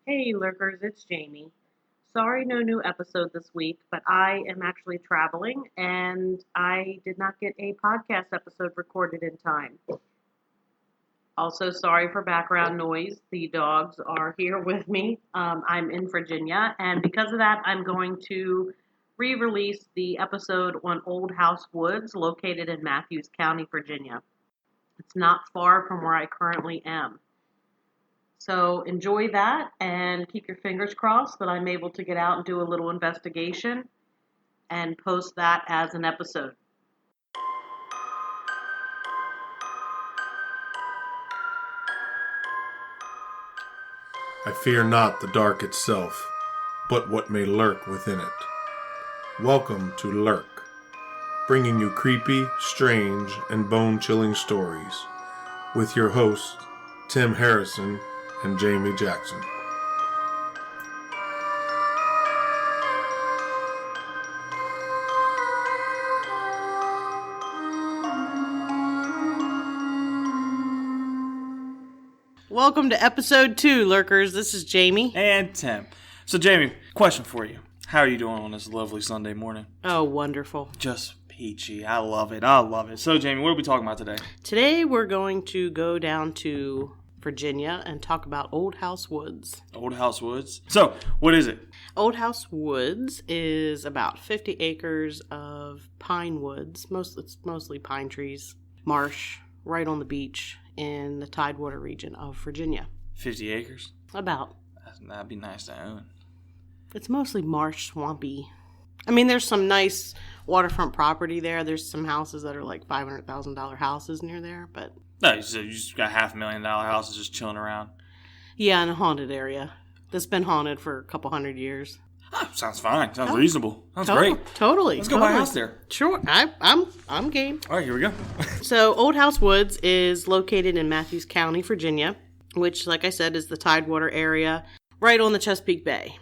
Hey, lurkers, it's Jamie. Sorry, no new episode this week, but I am actually traveling and I did not get a podcast episode recorded in time. Also, sorry for background noise. The dogs are here with me. I'm in Virginia, and because of that, I'm going to re release the episode on Old House Woods located in Matthews County, Virginia. It's not far from where I currently am. So enjoy that and keep your fingers crossed that I'm able to get out and do a little investigation and post that as an episode. I fear not the dark itself, but what may lurk within it. Welcome to Lurk, bringing you creepy, strange, and bone-chilling stories with your hosts, Tim Harrison and Jamie Jackson. Welcome to episode 2, lurkers. This is Jamie. And Tim. So, Jamie, question for you. How are you doing on this lovely Sunday morning? Oh, wonderful. Just peachy. I love it. I love it. So, Jamie, what are we talking about today? Today we're going to go down to Virginia and talk about Old House Woods. Old House Woods. So, what is it? Old House Woods is about 50 acres of pine woods. It's mostly pine trees, marsh, right on the beach in the Tidewater region of Virginia. 50 acres? About. That'd be nice to own. It's mostly marsh, swampy. I mean, there's some nice waterfront property there. There's some houses that are like $500,000 houses near there, but... No, you just got $500,000 houses just chilling around. Yeah, in a haunted area that's been haunted for a couple hundred years. Oh, sounds fine. Sounds reasonable. Sounds great. Totally. Let's go buy a house there. Sure. I'm game. All right, here we go. So, Old House Woods is located in Matthews County, Virginia, which, like I said, is the Tidewater area, right on the Chesapeake Bay.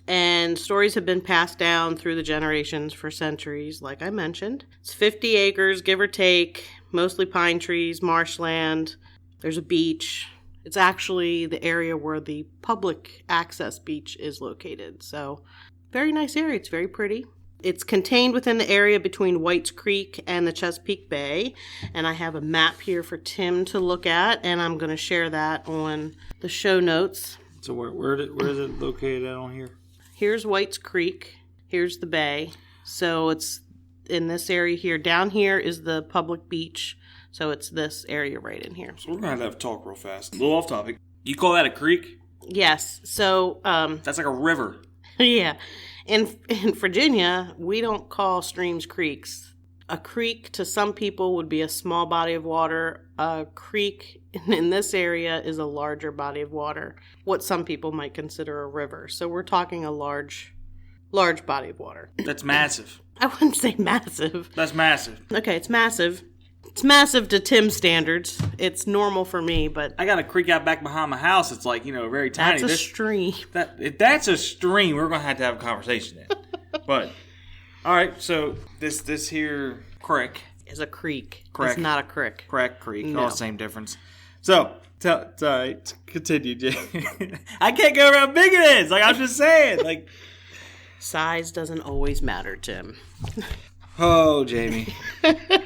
And stories have been passed down through the generations for centuries, like I mentioned. It's 50 acres, give or take, mostly pine trees, marshland. There's a beach. It's actually the area where the public access beach is located. So, very nice area. It's very pretty. It's contained within the area between Whites Creek and the Chesapeake Bay. And I have a map here for Tim to look at, and I'm going to share that on the show notes. So where is it located at on here? Here's Whites Creek. Here's the bay. So it's in this area here. Down here is the public beach. So it's this area right in here. So we're going to have to talk real fast. A little off topic. You call that a creek? Yes. So... That's like a river. Yeah. In Virginia, we don't call streams creeks. A creek to some people would be a small body of water. A creek in this area is a larger body of water. What some people might consider a river. So we're talking a large body of water. That's massive. I wouldn't say massive. That's massive. Okay, it's massive. It's massive to Tim's standards. It's normal for me, but... I got a creek out back behind my house. It's like, very tiny. That's a stream. If that's a stream, we're going to have a conversation then. But, all right, so this here creek... is a creek. Correct. It's not a crick. Correct, creek. No. All the same difference. So, continue, Jay. I can't go around big it is. Like, I'm just saying. Like, size doesn't always matter, Tim. Oh, Jamie.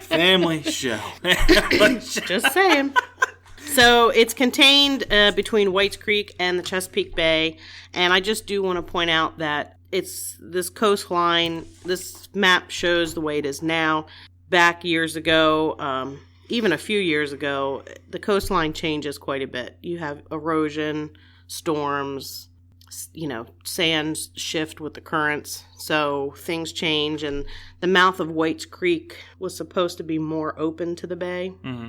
Family show. Just saying. So it's contained between Whites Creek and the Chesapeake Bay. And I just do want to point out that it's this coastline. This map shows the way it is now. Back years ago, even a few years ago, the coastline changes quite a bit. You have erosion, storms, sands shift with the currents, so things change, and the mouth of Whites Creek was supposed to be more open to the bay. Mm-hmm.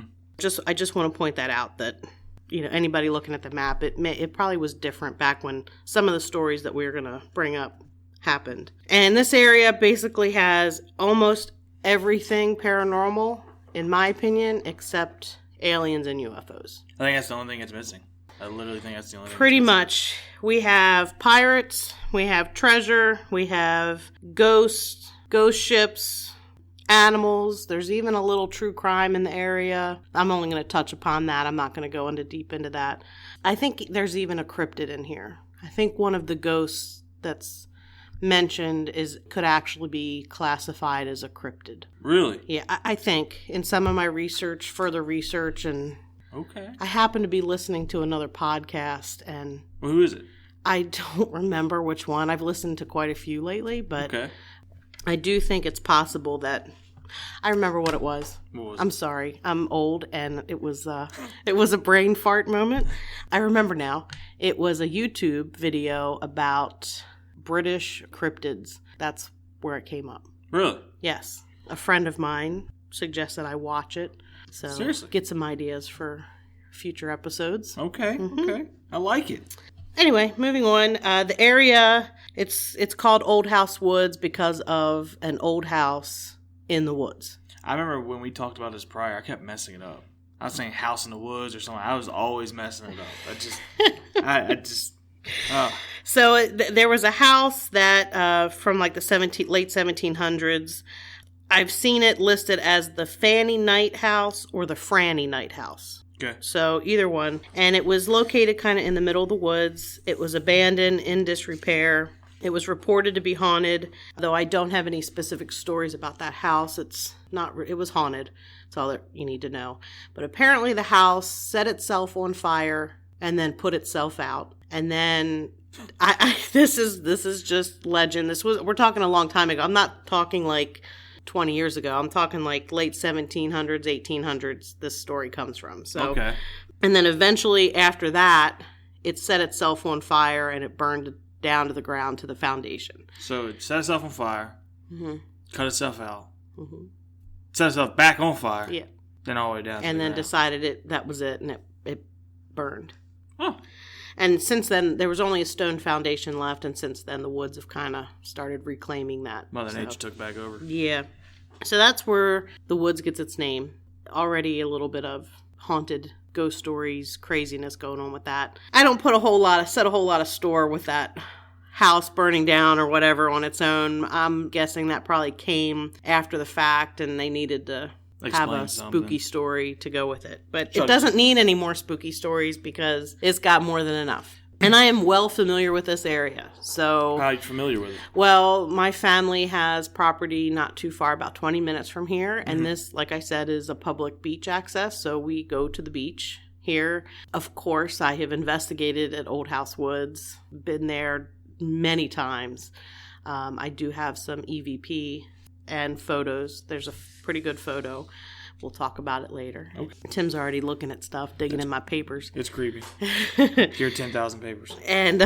I just want to point that out, that anybody looking at the map, it probably was different back when some of the stories that we were going to bring up happened. And this area basically has almost everything paranormal, in my opinion, except aliens and UFOs. I think that's the only thing that's missing. I literally think that's the only thing. Pretty much. We have pirates, we have treasure, we have ghost ships, animals. There's even a little true crime in the area. I'm only going to touch upon that. I'm not going to go deep into that. I think there's even a cryptid in here. I think one of the ghosts that's mentioned could actually be classified as a cryptid. Really? Yeah, I think in some of my further research, and Okay. I happen to be listening to another podcast, and Well, who is it? I don't remember which one. I've listened to quite a few lately, but Okay. I do think it's possible that I remember what it was. What was I'm sorry. I'm old, and it was a brain fart moment. I remember now. It was a YouTube video about British cryptids. That's where it came up. Really? Yes. A friend of mine suggested I watch it. So Seriously? get some ideas for future episodes. Okay. Okay. I like it. Anyway, moving on. The area, it's called Old House Woods because of an old house in the woods. I remember when we talked about this prior, I kept messing it up. I was saying house in the woods or something. I was always messing it up. I just. So there was a house that from like the late 1700s. I've seen it listed as the Fanny Knight House or the Franny Knight House. Okay. So either one. And it was located kind of in the middle of the woods. It was abandoned, in disrepair. It was reported to be haunted, though I don't have any specific stories about that house. It was haunted. That's all that you need to know. But apparently the house set itself on fire and then put itself out. And then this is just legend. We're talking a long time ago. I'm not talking like 20 years ago. I'm talking like late 1700s, 1800s. This story comes from. So, Okay. And then eventually after that, it set itself on fire and it burned down to the ground to the foundation. So it set itself on fire, cut itself out, Mm-hmm. set itself back on fire, Yeah. then all the way down. And then decided. decided that was it, and it burned. Oh. And since then, there was only a stone foundation left, and since then, the woods have kind of started reclaiming that. Mother Nature took back over. Yeah. So that's where the woods gets its name. Already a little bit of haunted ghost stories, craziness going on with that. I don't set a whole lot of store with that house burning down or whatever on its own. I'm guessing that probably came after the fact, and they needed to have a spooky story to go with it. But it doesn't need any more spooky stories because it's got more than enough. And I am well familiar with this area. So, how are you familiar with it? Well, my family has property not too far, about 20 minutes from here. And this, like I said, is a public beach access. So we go to the beach here. Of course, I have investigated at Old House Woods, been there many times. I do have some EVP and photos. There's a pretty good photo. We'll talk about it later. Okay. Tim's already looking at stuff, digging in my papers. It's creepy. Your 10,000 papers. And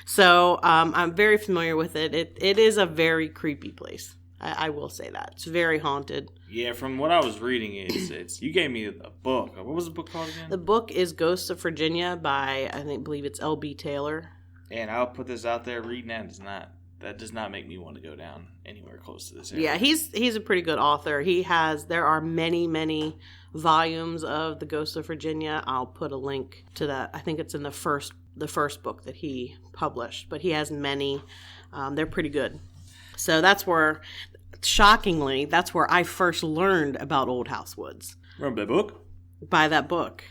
so I'm very familiar with it. It is a very creepy place. I will say that. It's very haunted. Yeah, from what I was reading, it's you gave me a book. What was the book called again? The book is Ghosts of Virginia by, I believe it's L.B. Taylor. And I'll put this out there, reading that does not make me want to go down anywhere close to this area. Yeah, he's a pretty good author. There are many, many volumes of The Ghosts of Virginia. I'll put a link to that. I think it's in the first book that he published, but he has many. They're pretty good. So shockingly, that's where I first learned about Old House Woods. Remember that book? By that book.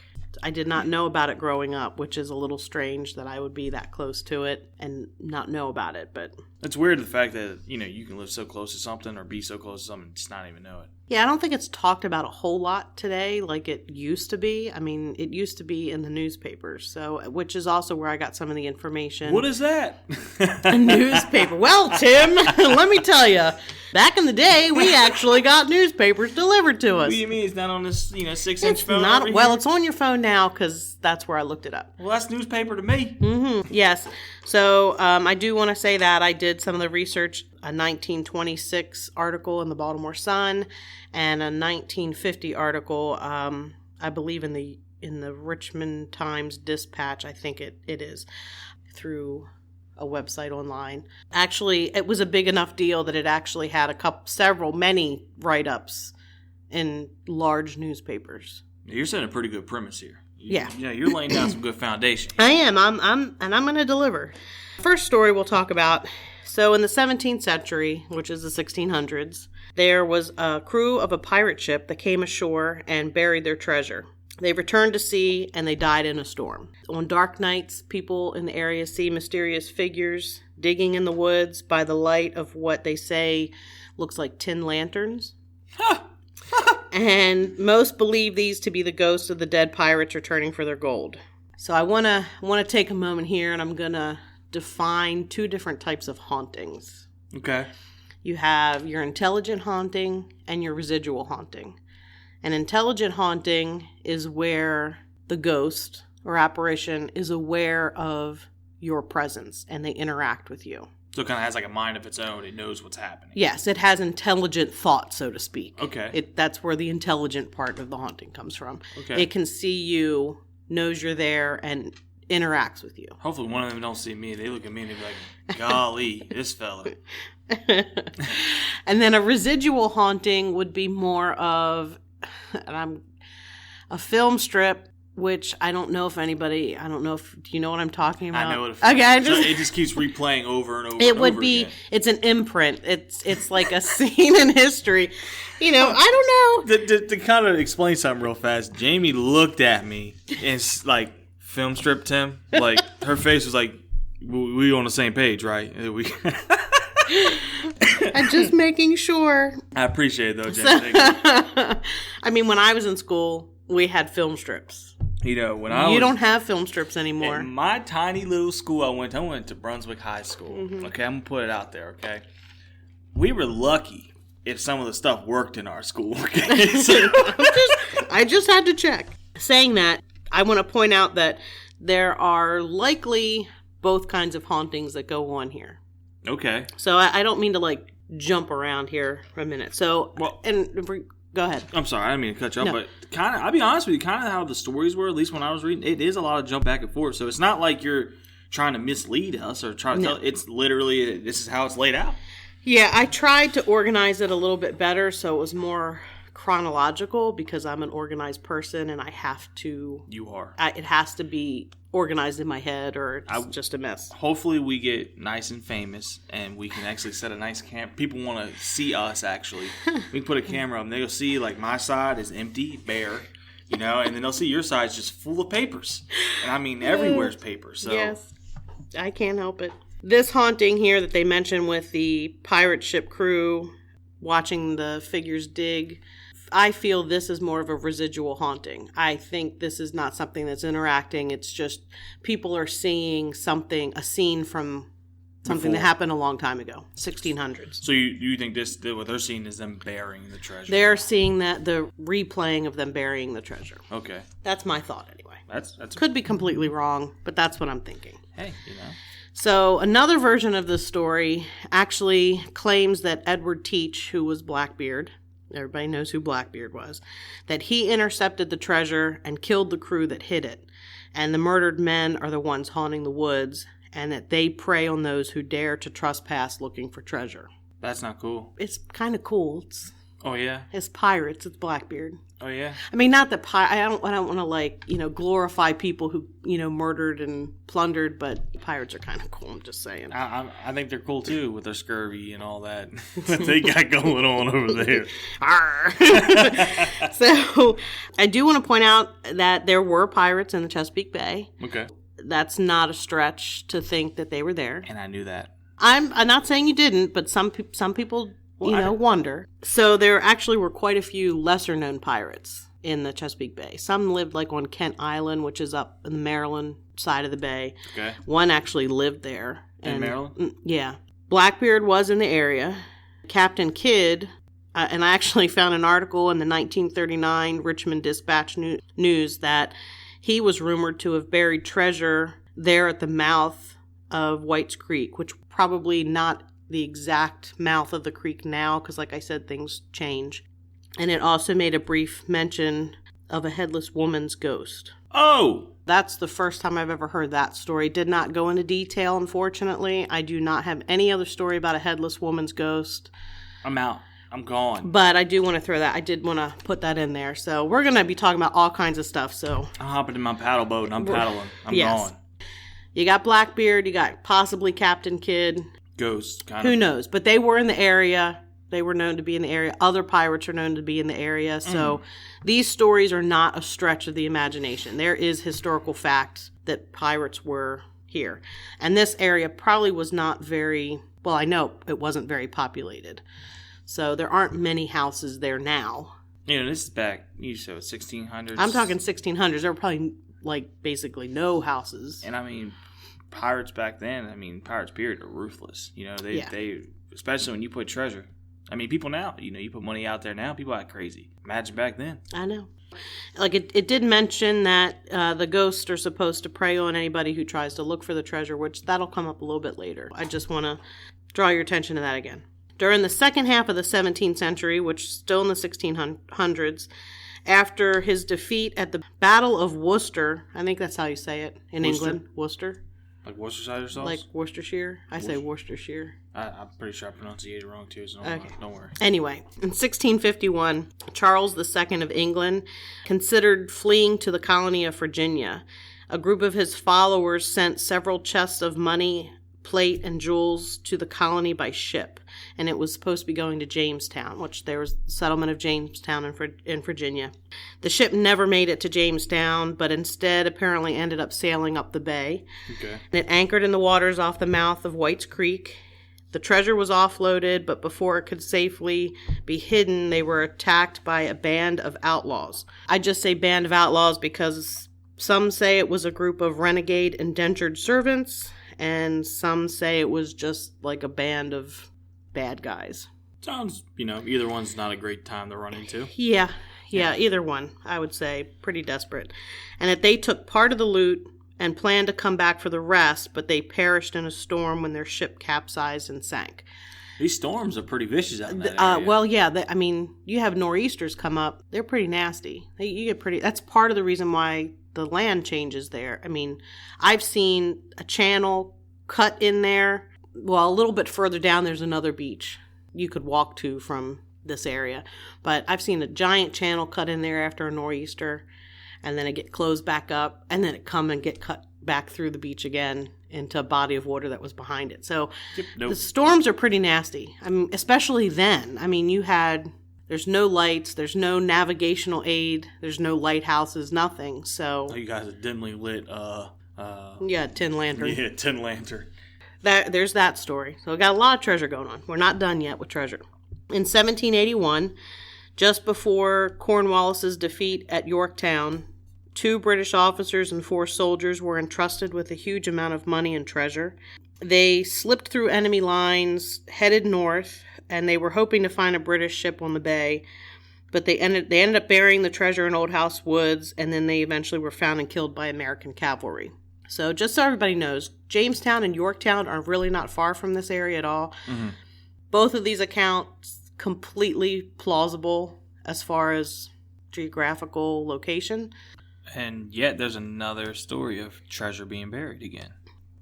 I did not know about it growing up, which is a little strange that I would be that close to it and not know about it. But it's weird the fact that you can live so close to something or be so close to something and just not even know it. Yeah, I don't think it's talked about a whole lot today like it used to be. I mean, it used to be in the newspapers, which is also where I got some of the information. What is that? A newspaper. Well, Tim, let me tell you. Back in the day, we actually got newspapers delivered to us. What do you mean it's not on this 6-inch phone? It's on your phone now because that's where I looked it up. Well, that's newspaper to me. Mm-hmm. Yes. So I do want to say that I did some of the research. A 1926 article in the Baltimore Sun and a 1950 article, I believe in the Richmond Times Dispatch. I think it is through a website online. Actually, it was a big enough deal that it actually had many write-ups in large newspapers. You're setting a pretty good premise here. Yeah, you're laying down some good foundation. I am. I'm going to deliver. First story we'll talk about. So in the 17th century, which is the 1600s, there was a crew of a pirate ship that came ashore and buried their treasure. They returned to sea and they died in a storm. On dark nights, people in the area see mysterious figures digging in the woods by the light of what they say looks like tin lanterns. And most believe these to be the ghosts of the dead pirates returning for their gold. So I want to take a moment here, and I'm going to define 2 different types of hauntings. Okay. You have your intelligent haunting and your residual haunting. An intelligent haunting is where the ghost or apparition is aware of your presence and they interact with you. So it kind of has like a mind of its own. It knows what's happening. Yes, it has intelligent thought, so to speak. Okay. That's where the intelligent part of the haunting comes from. Okay. It can see you, knows you're there, and interacts with you. Hopefully one of them don't see me. They look at me and they be like, golly, this fella. And then a residual haunting would be more of a film strip, which I don't know if do you know what I'm talking about? I know what okay, it just keeps replaying over and over. It would be again. It's an imprint. It's like a scene in history. You know, I don't know. To kind of explain something real fast, Jamie looked at me and like film stripped him. Like her face was like, we on the same page, right? I'm just making sure. I appreciate it though, Jamie. I mean, when I was in school, we had film strips. You know, you don't have film strips anymore. In my tiny little school I went to Brunswick High School. Mm-hmm. Okay, I'm going to put it out there, okay? We were lucky if some of the stuff worked in our school, okay? So, I just had to check. Saying that, I want to point out that there are likely both kinds of hauntings that go on here. Okay. So I don't mean to, like, jump around here for a minute. So, go ahead. I'm sorry, I didn't mean to cut you off, No. but kind of, I'll be honest with you, kind of how the stories were, at least when I was reading, it is a lot of jump back and forth. So it's not like you're trying to mislead us or trying to tell, it's literally, this is how it's laid out. Yeah, I tried to organize it a little bit better so it was more chronological because I'm an organized person and I have to... You are. It has to be organized in my head or it's just a mess. Hopefully we get nice and famous and we can actually set a nice camp. People want to see us actually. We can put a camera up and they'll see like my side is empty, bare, you know, and then they'll see your side's just full of papers. And I mean everywhere's papers. So. Yes, I can't help it. This haunting here that they mentioned with the pirate ship crew watching the figures dig, I feel this is more of a residual haunting. I think this is not something that's interacting. It's just people are seeing something, a scene from something that happened a long time ago, 1600s. So you think what they're seeing is them burying the treasure? They're seeing the replaying of them burying the treasure. Okay. That's my thought anyway. That's Could be completely wrong, but that's what I'm thinking. Hey, you know. So another version of this story actually claims that Edward Teach, who was Blackbeard, everybody knows who Blackbeard was, that he intercepted the treasure and killed the crew that hid it. And the murdered men are the ones haunting the woods, and that they prey on those who dare to trespass looking for treasure. That's not cool. It's kind of cool. Oh, yeah? It's pirates. It's Blackbeard. Oh, yeah? I mean, not that I don't want to, like, you know, glorify people who, you know, murdered and plundered, but pirates are kind of cool, I'm just saying. I think they're cool, too, with their scurvy and all that that they got going on over there. So, I do want to point out that there were pirates in the Chesapeake Bay. Okay. That's not a stretch to think that they were there. And I knew that. I'm not saying you didn't, but some people... wonder. So there actually were quite a few lesser-known pirates in the Chesapeake Bay. Some lived like on Kent Island, which is up in the Maryland side of the bay. Okay. One actually lived there. In Maryland? Yeah. Blackbeard was in the area. Captain Kidd, and I actually found an article in the 1939 Richmond Dispatch News that he was rumored to have buried treasure there at the mouth of White's Creek, which probably not the exact mouth of the creek now, because like I said, things change. And it also made a brief mention of a headless woman's ghost. Oh! That's the first time I've ever heard that story. Did not go into detail, unfortunately. I do not have any other story about a headless woman's ghost. I'm out. I'm gone. But I do want to throw that. I did want to put that in there. So we're going to be talking about all kinds of stuff. So I'm hopping in my paddle boat and I'm paddling. I'm yes. gone. You got Blackbeard. You got possibly Captain Kidd. Ghost, kind Who of. knows? But they were in the area, They were known to be in the area. Other pirates are known to be in the area. So these stories are not a stretch of the imagination. There is historical fact that pirates were here. And this area probably was not very, well, I know it wasn't very populated. So there aren't many houses there now. You know, this is back, you said 1600s. I'm talking 1600s. There were probably, basically no houses. And I mean, pirates back then, pirates period are ruthless. You know, they especially when you put treasure. I mean, people now, you put money out there now, people act crazy. Imagine back then. I know. It did mention that the ghosts are supposed to prey on anybody who tries to look for the treasure, which that'll come up a little bit later. I just want to draw your attention to that again. During the second half of the 17th century, which is still in the 1600s, after his defeat at the Battle of Worcester, I think that's how you say it in England, Worcester. Like Worcestershire sauce? Like Worcestershire? I say Worcestershire. I'm pretty sure I pronounced it wrong too, so don't worry. Anyway, in 1651, Charles II of England considered fleeing to the colony of Virginia. A group of his followers sent several chests of money, plate, and jewels to the colony by ship, and it was supposed to be going to Jamestown, which there was the settlement of Jamestown in Virginia. The ship never made it to Jamestown, but instead apparently ended up sailing up the bay. Okay. It anchored in the waters off the mouth of White's Creek. The treasure was offloaded, but before it could safely be hidden, they were attacked by a band of outlaws. I just say band of outlaws because some say it was a group of renegade indentured servants, and some say it was just like a band of bad guys. Sounds, either one's not a great time to run into. Yeah, either one, I would say. Pretty desperate. And that they took part of the loot and planned to come back for the rest, but they perished in a storm when their ship capsized and sank. These storms are pretty vicious out in that area. Well, yeah, you have nor'easters come up. They're pretty nasty. You get pretty. That's part of the reason why the land changes there. I mean, I've seen a channel cut in there. Well, a little bit further down, there's another beach you could walk to from this area. But I've seen a giant channel cut in there after a nor'easter, and then it get closed back up, and then it come and get cut back through the beach again into a body of water that was behind it. So the storms are pretty nasty. I mean, especially then. I mean, there's no lights, there's no navigational aid, there's no lighthouses, nothing. So you guys are dimly lit. tin lantern. Yeah, tin lantern. There's that story. So we got a lot of treasure going on. We're not done yet with treasure. In 1781, just before Cornwallis's defeat at Yorktown, 2 British officers and 4 soldiers were entrusted with a huge amount of money and treasure. They slipped through enemy lines, headed north, and they were hoping to find a British ship on the bay. But they ended up burying the treasure in Old House Woods, and then they eventually were found and killed by American cavalry. So just so everybody knows, Jamestown and Yorktown are really not far from this area at all. Mm-hmm. Both of these accounts completely plausible as far as geographical location. And yet there's another story of treasure being buried again.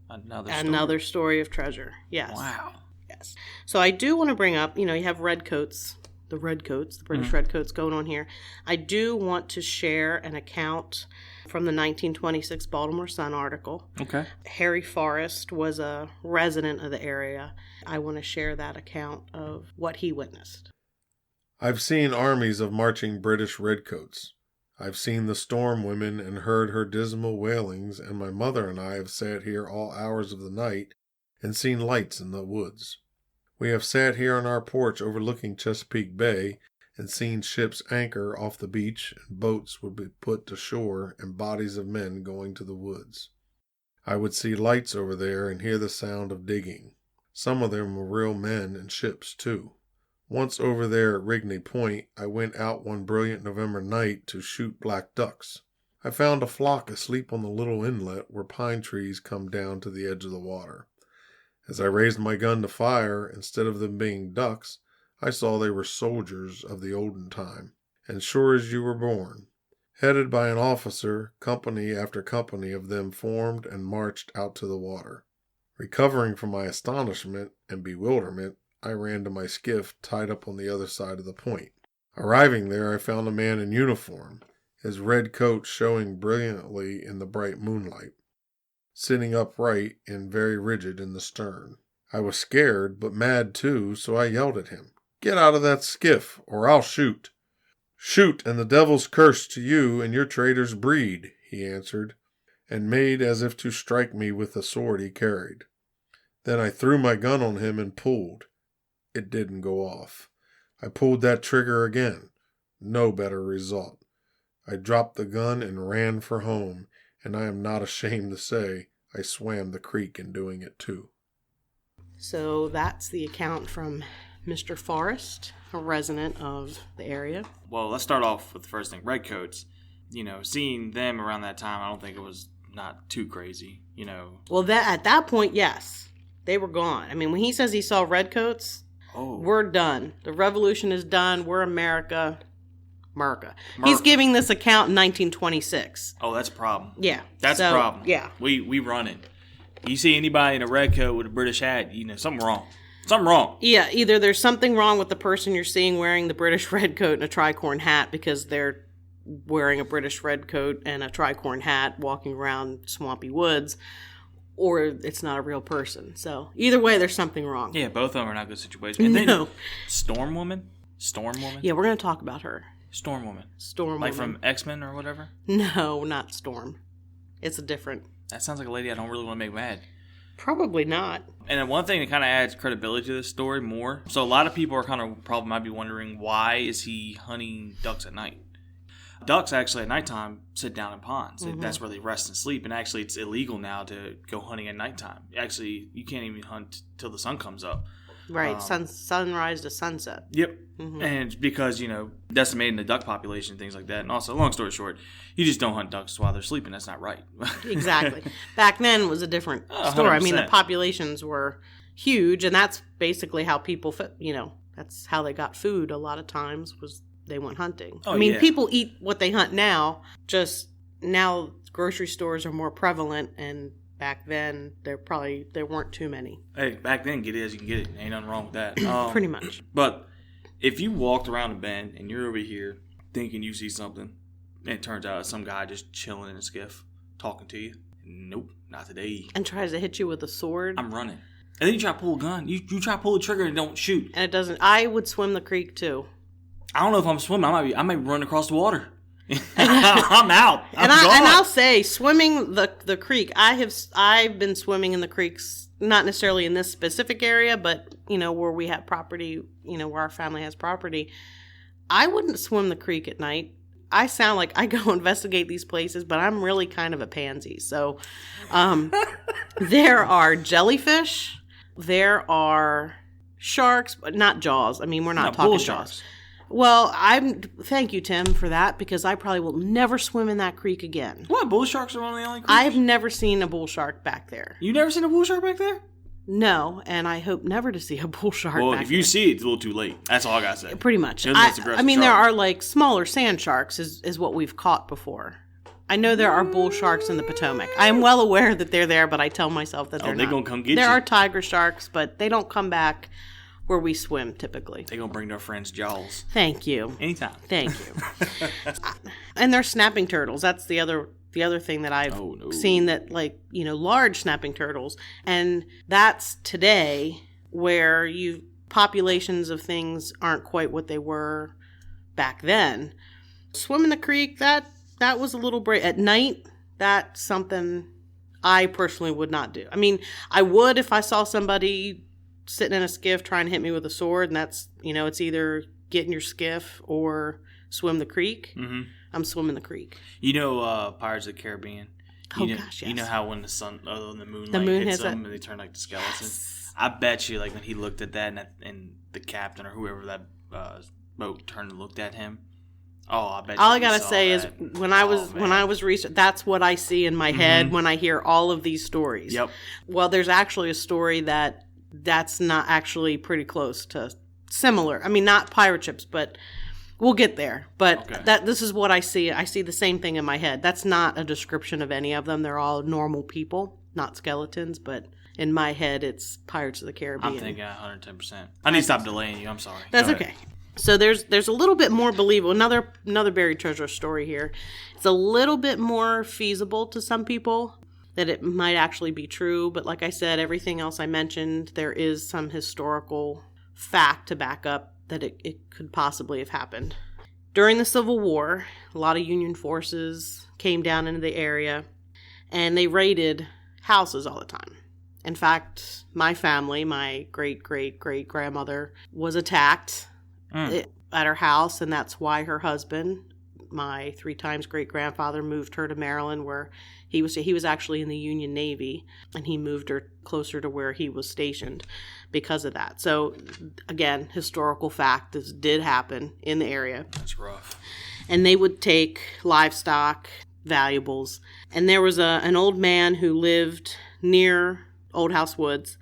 Another story of treasure. Yes. Wow. Yes. So I do want to bring up, you have redcoats, the British redcoats going on here. I do want to share an account from the 1926 Baltimore Sun article. Okay. Harry Forrest was a resident of the area. I want to share that account of what he witnessed. I've seen armies of marching British redcoats. I've seen the storm women and heard her dismal wailings, and my mother and I have sat here all hours of the night and seen lights in the woods. We have sat here on our porch overlooking Chesapeake Bay and seen ships anchor off the beach, and boats would be put to shore and bodies of men going to the woods. I would see lights over there and hear the sound of digging. Some of them were real men and ships, too. Once over there at Rigney Point, I went out one brilliant November night to shoot black ducks. I found a flock asleep on the little inlet where pine trees come down to the edge of the water. As I raised my gun to fire, instead of them being ducks, I saw they were soldiers of the olden time, and sure as you were born. Headed by an officer, company after company of them formed and marched out to the water. Recovering from my astonishment and bewilderment, I ran to my skiff tied up on the other side of the point. Arriving there, I found a man in uniform, his red coat showing brilliantly in the bright moonlight, sitting upright and very rigid in the stern. I was scared, but mad too, so I yelled at him. Get out of that skiff, or I'll shoot. Shoot, and the devil's curse to you and your traitor's breed, he answered, and made as if to strike me with the sword he carried. Then I threw my gun on him and pulled. It didn't go off. I pulled that trigger again. No better result. I dropped the gun and ran for home, and I am not ashamed to say I swam the creek in doing it too. So that's the account from Mr. Forrest, a resident of the area. Well, let's start off with the first thing. Redcoats. Seeing them around that time, I don't think it was not too crazy, Well, at that point, yes. They were gone. I mean, when he says he saw redcoats, we're done. The revolution is done. We're America. He's giving this account in 1926. Oh, that's a problem. Yeah. That's a problem. Yeah. We running. You see anybody in a red coat with a British hat, something wrong. Something wrong. Yeah, either there's something wrong with the person you're seeing wearing the British red coat and a tricorn hat because they're wearing a British red coat and a tricorn hat walking around swampy woods, or it's not a real person. So either way, there's something wrong. Yeah, both of them are not good situations. And then Storm Woman? Yeah, we're going to talk about her. Storm Woman. Like from X-Men or whatever? No, not Storm. It's a different. That sounds like a lady I don't really want to make mad. Probably not. And then one thing that kind of adds credibility to this story more. So a lot of people are probably might be wondering, why is he hunting ducks at night? Ducks actually at nighttime sit down in ponds. Mm-hmm. That's where they rest and sleep. And actually it's illegal now to go hunting at nighttime. Actually, you can't even hunt till the sun comes up. Right, sunrise to sunset. Yep. Mm-hmm. And because, decimating the duck population and things like that. And also, long story short, you just don't hunt ducks while they're sleeping. That's not right. Exactly. Back then it was a different story. 100%. I mean, the populations were huge, and that's basically how people, that's how they got food a lot of times was they went hunting. Oh, I mean, people eat what they hunt now, just now grocery stores are more prevalent, and back then, there weren't too many. Hey, back then, get it as you can get it. Ain't nothing wrong with that. Pretty much. But if you walked around a bend and you're over here thinking you see something, and it turns out some guy just chilling in a skiff talking to you, nope, not today. And tries to hit you with a sword. I'm running. And then you try to pull a gun. You try to pull the trigger and don't shoot. And it doesn't. I would swim the creek too. I don't know if I'm swimming. I might run across the water. I'm out. I'll say, swimming the creek. I've been swimming in the creeks, not necessarily in this specific area, but where we have property, where our family has property. I wouldn't swim the creek at night. I sound like I go investigate these places, but I'm really kind of a pansy. So, there are jellyfish, there are sharks, but not jaws. I mean, we're not talking jaws. Well, thank you, Tim, for that, because I probably will never swim in that creek again. What, bull sharks are one of the only creeks? I've never seen a bull shark back there. You never seen a bull shark back there? No, and I hope never to see a bull shark back there. Well, if you see it, it's a little too late. That's all I gotta say. Pretty much. I mean, there are like smaller sand sharks is what we've caught before. I know there are bull sharks in the Potomac. I am well aware that they're there, but I tell myself that they're not. They're going to come get you. There are tiger sharks, but they don't come back where we swim typically. They're going to bring their friends Jaws. Thank you. Anytime. Thank you. And they're snapping turtles. That's the other thing that I've seen, that large snapping turtles. And that's today where populations of things aren't quite what they were back then. Swim in the creek, that was a little brave. At night, that's something I personally would not do. I mean, I would if I saw somebody sitting in a skiff trying to hit me with a sword, and that's, it's either get in your skiff or swim the creek. Mm-hmm. I'm swimming the creek. Pirates of the Caribbean. Gosh, yes. You know how when the moon hits them and they turn like the skeleton? Yes. I bet you, when he looked at that and the captain or whoever that boat turned and looked at him, I bet you. All I gotta say is when I was researching, that's what I see in my head when I hear all of these stories. Yep. Well, there's actually a story that's not actually pretty close to similar. I mean, not pirate ships, but we'll get there. But this is what I see. I see the same thing in my head. That's not a description of any of them. They're all normal people, not skeletons, but in my head, it's Pirates of the Caribbean. I'm thinking 110%. I need to stop delaying you. I'm sorry. That's okay. So there's a little bit more believable. Another buried treasure story here. It's a little bit more feasible to some people that it might actually be true. But like I said, everything else I mentioned, there is some historical fact to back up that it could possibly have happened. During the Civil War, a lot of Union forces came down into the area, and they raided houses all the time. In fact, my family, my great-great-great-grandmother, was attacked at her house, and that's why her husband, my 3 times great-grandfather, moved her to Maryland, where he was actually in the Union Navy, and he moved her closer to where he was stationed because of that. So, again, historical fact, this did happen in the area. That's rough. And they would take livestock, valuables, and there was an old man who lived near Old House Woods,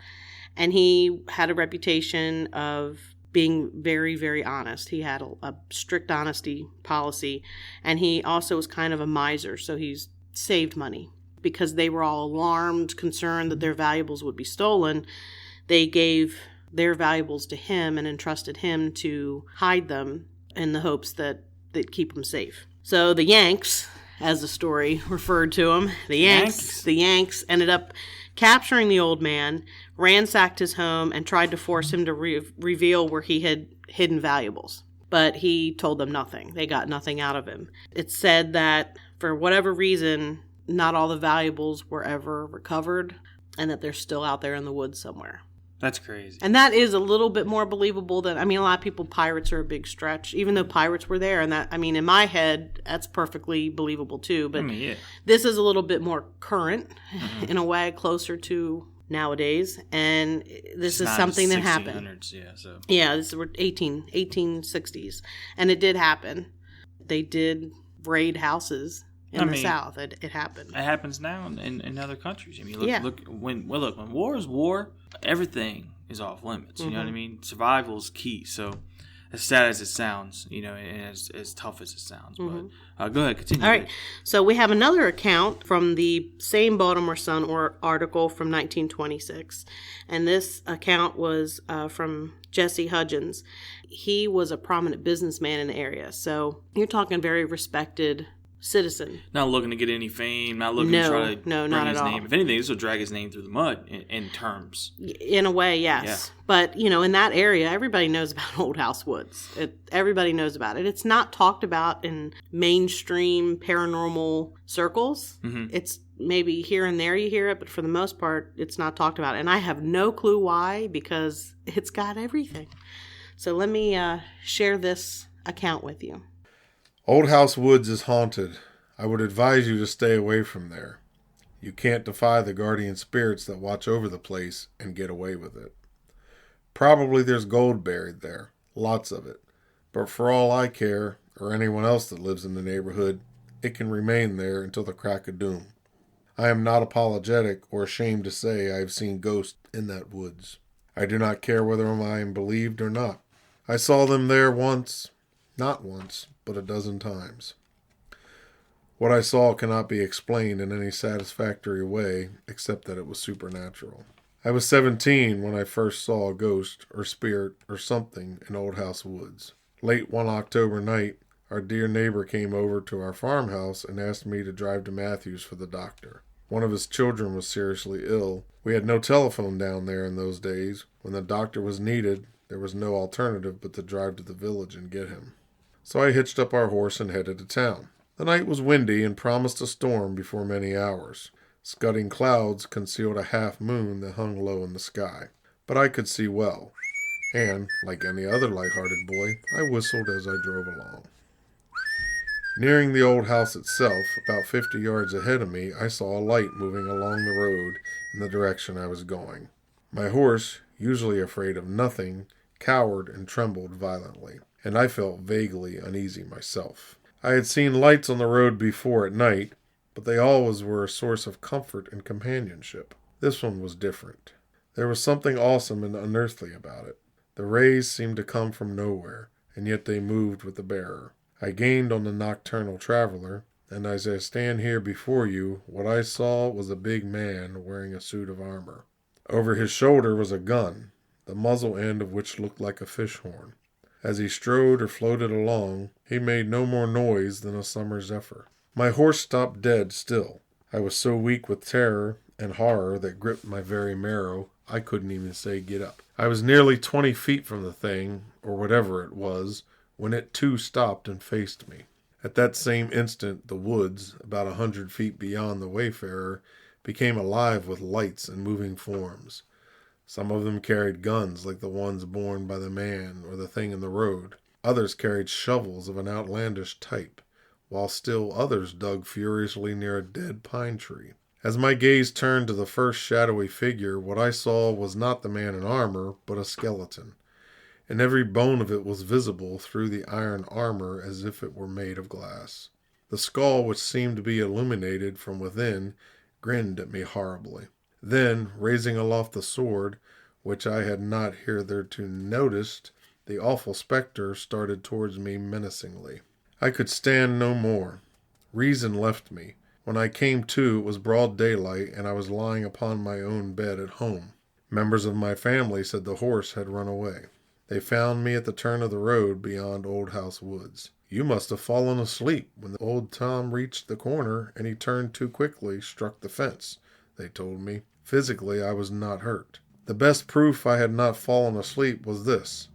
and he had a reputation of being very, very honest. He had a strict honesty policy, and he also was kind of a miser, so he's saved money. Because they were all alarmed, concerned that their valuables would be stolen, they gave their valuables to him and entrusted him to hide them in the hopes that they'd keep them safe. So the Yanks, as the story referred to them, the Yanks ended up capturing the old man, ransacked his home, and tried to force him to reveal where he had hidden valuables. But he told them nothing. They got nothing out of him. It's said that for whatever reason, not all the valuables were ever recovered, and that they're still out there in the woods somewhere. That's crazy. And that is a little bit more believable than, a lot of people, pirates are a big stretch, even though pirates were there. And that, in my head, that's perfectly believable too. But This is a little bit more current, in a way, closer to nowadays. And this is something that happened. Yeah, this were 1860s. And it did happen. They did raid houses in the South. It happened. It happens now in other countries. Look, when war is war, everything is off limits. You know what I mean? Survival is key. So, as sad as it sounds, and as tough as it sounds. But go ahead, continue. All right. So we have another account from the same Baltimore Sun article from 1926, and this account was from Jesse Hudgens. He was a prominent businessman in the area. So you're talking very respected citizen. Not looking to get any fame, not looking to try to bring his name. If anything, this will drag his name through the mud in terms. In a way, yes. Yeah. But, in that area, everybody knows about Old House Woods. Everybody knows about it. It's not talked about in mainstream paranormal circles. It's maybe here and there you hear it, but for the most part, it's not talked about. And I have no clue why, because it's got everything. So let me share this account with you. Old House Woods is haunted. I would advise you to stay away from there. You can't defy the guardian spirits that watch over the place and get away with it. Probably there's gold buried there, lots of it. But for all I care, or anyone else that lives in the neighborhood, it can remain there until the crack of doom. I am not apologetic or ashamed to say I have seen ghosts in that woods. I do not care whether I am believed or not. I saw them there once, not once, but a dozen times. What I saw cannot be explained in any satisfactory way except that it was supernatural. I was 17 when I first saw a ghost or spirit or something in Old House Woods. Late one October night, our dear neighbor came over to our farmhouse and asked me to drive to Matthews for the doctor. One of his children was seriously ill. We had no telephone down there in those days. When the doctor was needed, there was no alternative but to drive to the village and get him. So I hitched up our horse and headed to town. The night was windy and promised a storm before many hours. Scudding clouds concealed a half moon that hung low in the sky. But I could see well, and, like any other light-hearted boy, I whistled as I drove along. Nearing the old house itself, about 50 yards ahead of me, I saw a light moving along the road in the direction I was going. My horse, usually afraid of nothing, cowered and trembled violently, and I felt vaguely uneasy myself. I had seen lights on the road before at night, but they always were a source of comfort and companionship. This one was different. There was something awesome and unearthly about it. The rays seemed to come from nowhere, and yet they moved with the bearer. I gained on the nocturnal traveler, and as I stand here before you, what I saw was a big man wearing a suit of armor. Over his shoulder was a gun, the muzzle end of which looked like a fish horn. As he strode or floated along, he made no more noise than a summer zephyr. My horse stopped dead still. I was so weak with terror, and horror that gripped my very marrow, I couldn't even say get up. I was nearly 20 feet from the thing, or whatever it was, when it too stopped and faced me. At that same instant, the woods, about 100 feet beyond the wayfarer, became alive with lights and moving forms. Some of them carried guns like the ones borne by the man or the thing in the road. Others carried shovels of an outlandish type, while still others dug furiously near a dead pine tree. As my gaze turned to the first shadowy figure, what I saw was not the man in armor, but a skeleton, and every bone of it was visible through the iron armor as if it were made of glass. The skull, which seemed to be illuminated from within, grinned at me horribly. Then, raising aloft the sword, which I had not hitherto noticed, the awful spectre started towards me menacingly. I could stand no more. Reason left me. When I came to, it was broad daylight, and I was lying upon my own bed at home. Members of my family said the horse had run away. They found me at the turn of the road beyond Old House Woods. You must have fallen asleep when the old Tom reached the corner, and he turned too quickly, struck the fence, they told me. Physically, I was not hurt. The best proof I had not fallen asleep was this.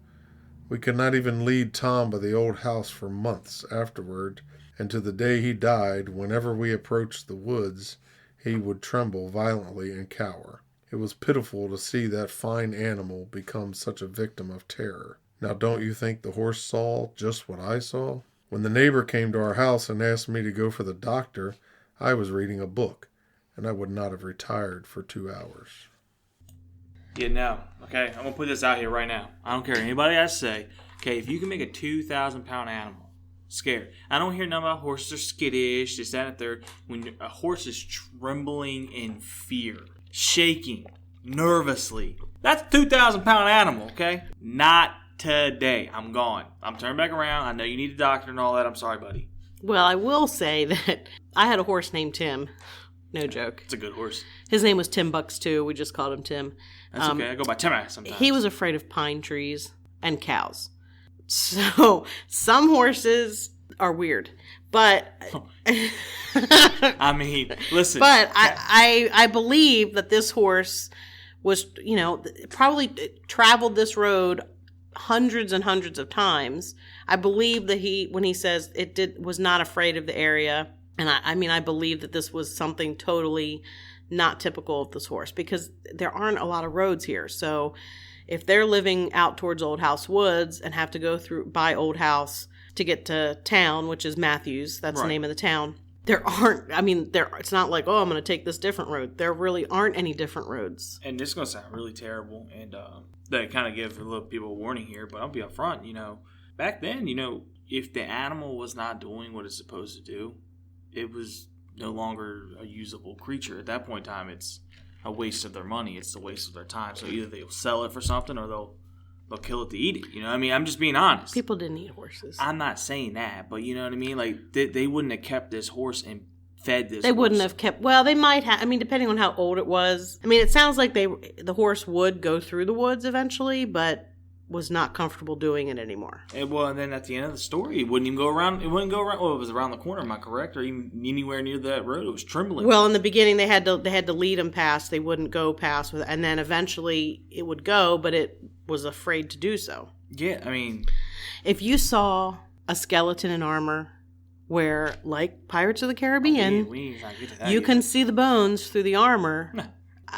We could not even lead Tom by the old house for months afterward, and to the day he died, whenever we approached the woods, he would tremble violently and cower. It was pitiful to see that fine animal become such a victim of terror. Now don't you think the horse saw just what I saw? When the neighbor came to our house and asked me to go for the doctor, I was reading a book, and I would not have retired for 2 hours. Yeah, no. Okay, I'm going to put this out here right now. I don't care what anybody has to say. Okay, if you can make a 2,000-pound animal scared. I don't hear nothing about horses are skittish, this, that, and third. When a horse is trembling in fear, shaking, nervously, that's a 2,000-pound animal, okay? Not today. I'm gone. I'm turning back around. I know you need a doctor and all that. I'm sorry, buddy. Well, I will say that I had a horse named Tim. No joke. It's a good horse. His name was Tim Bucks, too. We just called him Tim. That's okay. I go by Tim sometimes. He was afraid of pine trees and cows. So, some horses are weird. But... I mean, listen. But I believe that this horse was, probably traveled this road hundreds and hundreds of times. I believe that when he says was not afraid of the area. And I believe that this was something totally not typical of this horse because there aren't a lot of roads here. So if they're living out towards Old House Woods and have to go by Old House to get to town, which is Matthews, that's right. The name of the town. It's not like, I'm going to take this different road. There really aren't any different roads. And this is going to sound really terrible. And they kind of give a little people a warning here, but I'll be up front. Back then, if the animal was not doing what it's supposed to do, it was no longer a usable creature. At that point in time, it's a waste of their money. It's a waste of their time. So either they'll sell it for something or they'll kill it to eat it. I'm just being honest. People didn't eat horses. I'm not saying that, but you know what I mean? Like, they wouldn't have kept this horse and fed this horse. They wouldn't have kept... Well, they might have... depending on how old it was. It sounds like the horse would go through the woods eventually, but was not comfortable doing it anymore. And then at the end of the story, it wouldn't even go around. It wouldn't go around. Well, it was around the corner. Am I correct? Or even anywhere near that road? It was trembling. Well, in the beginning, they had to lead him past. They wouldn't go past, and then eventually it would go, but it was afraid to do so. Yeah, if you saw a skeleton in armor, where like Pirates of the Caribbean, you can see the bones through the armor.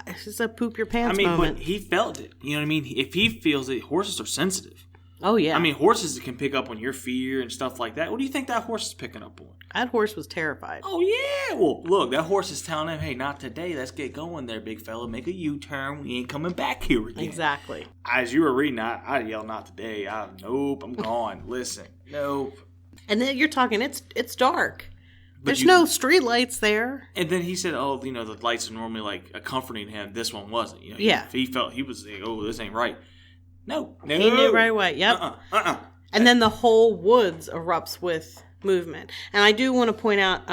It's just a poop your pants moment. But he felt it. You know what I mean? If he feels it, horses are sensitive. Oh, yeah. Horses can pick up on your fear and stuff like that. What do you think that horse is picking up on? That horse was terrified. Oh, yeah. Well, look, that horse is telling him, hey, not today. Let's get going there, big fella. Make a U-turn. We ain't coming back here again. Exactly. As you were reading, I yelled, not today. Nope, I'm gone. Listen, nope. And then you're talking, it's dark. There's no street lights there. And then he said, the lights are normally like comforting him. This one wasn't. Yeah. He felt, he was like, this ain't right. No. He knew right away. Yep. And then the whole woods erupts with movement. And I do want to point out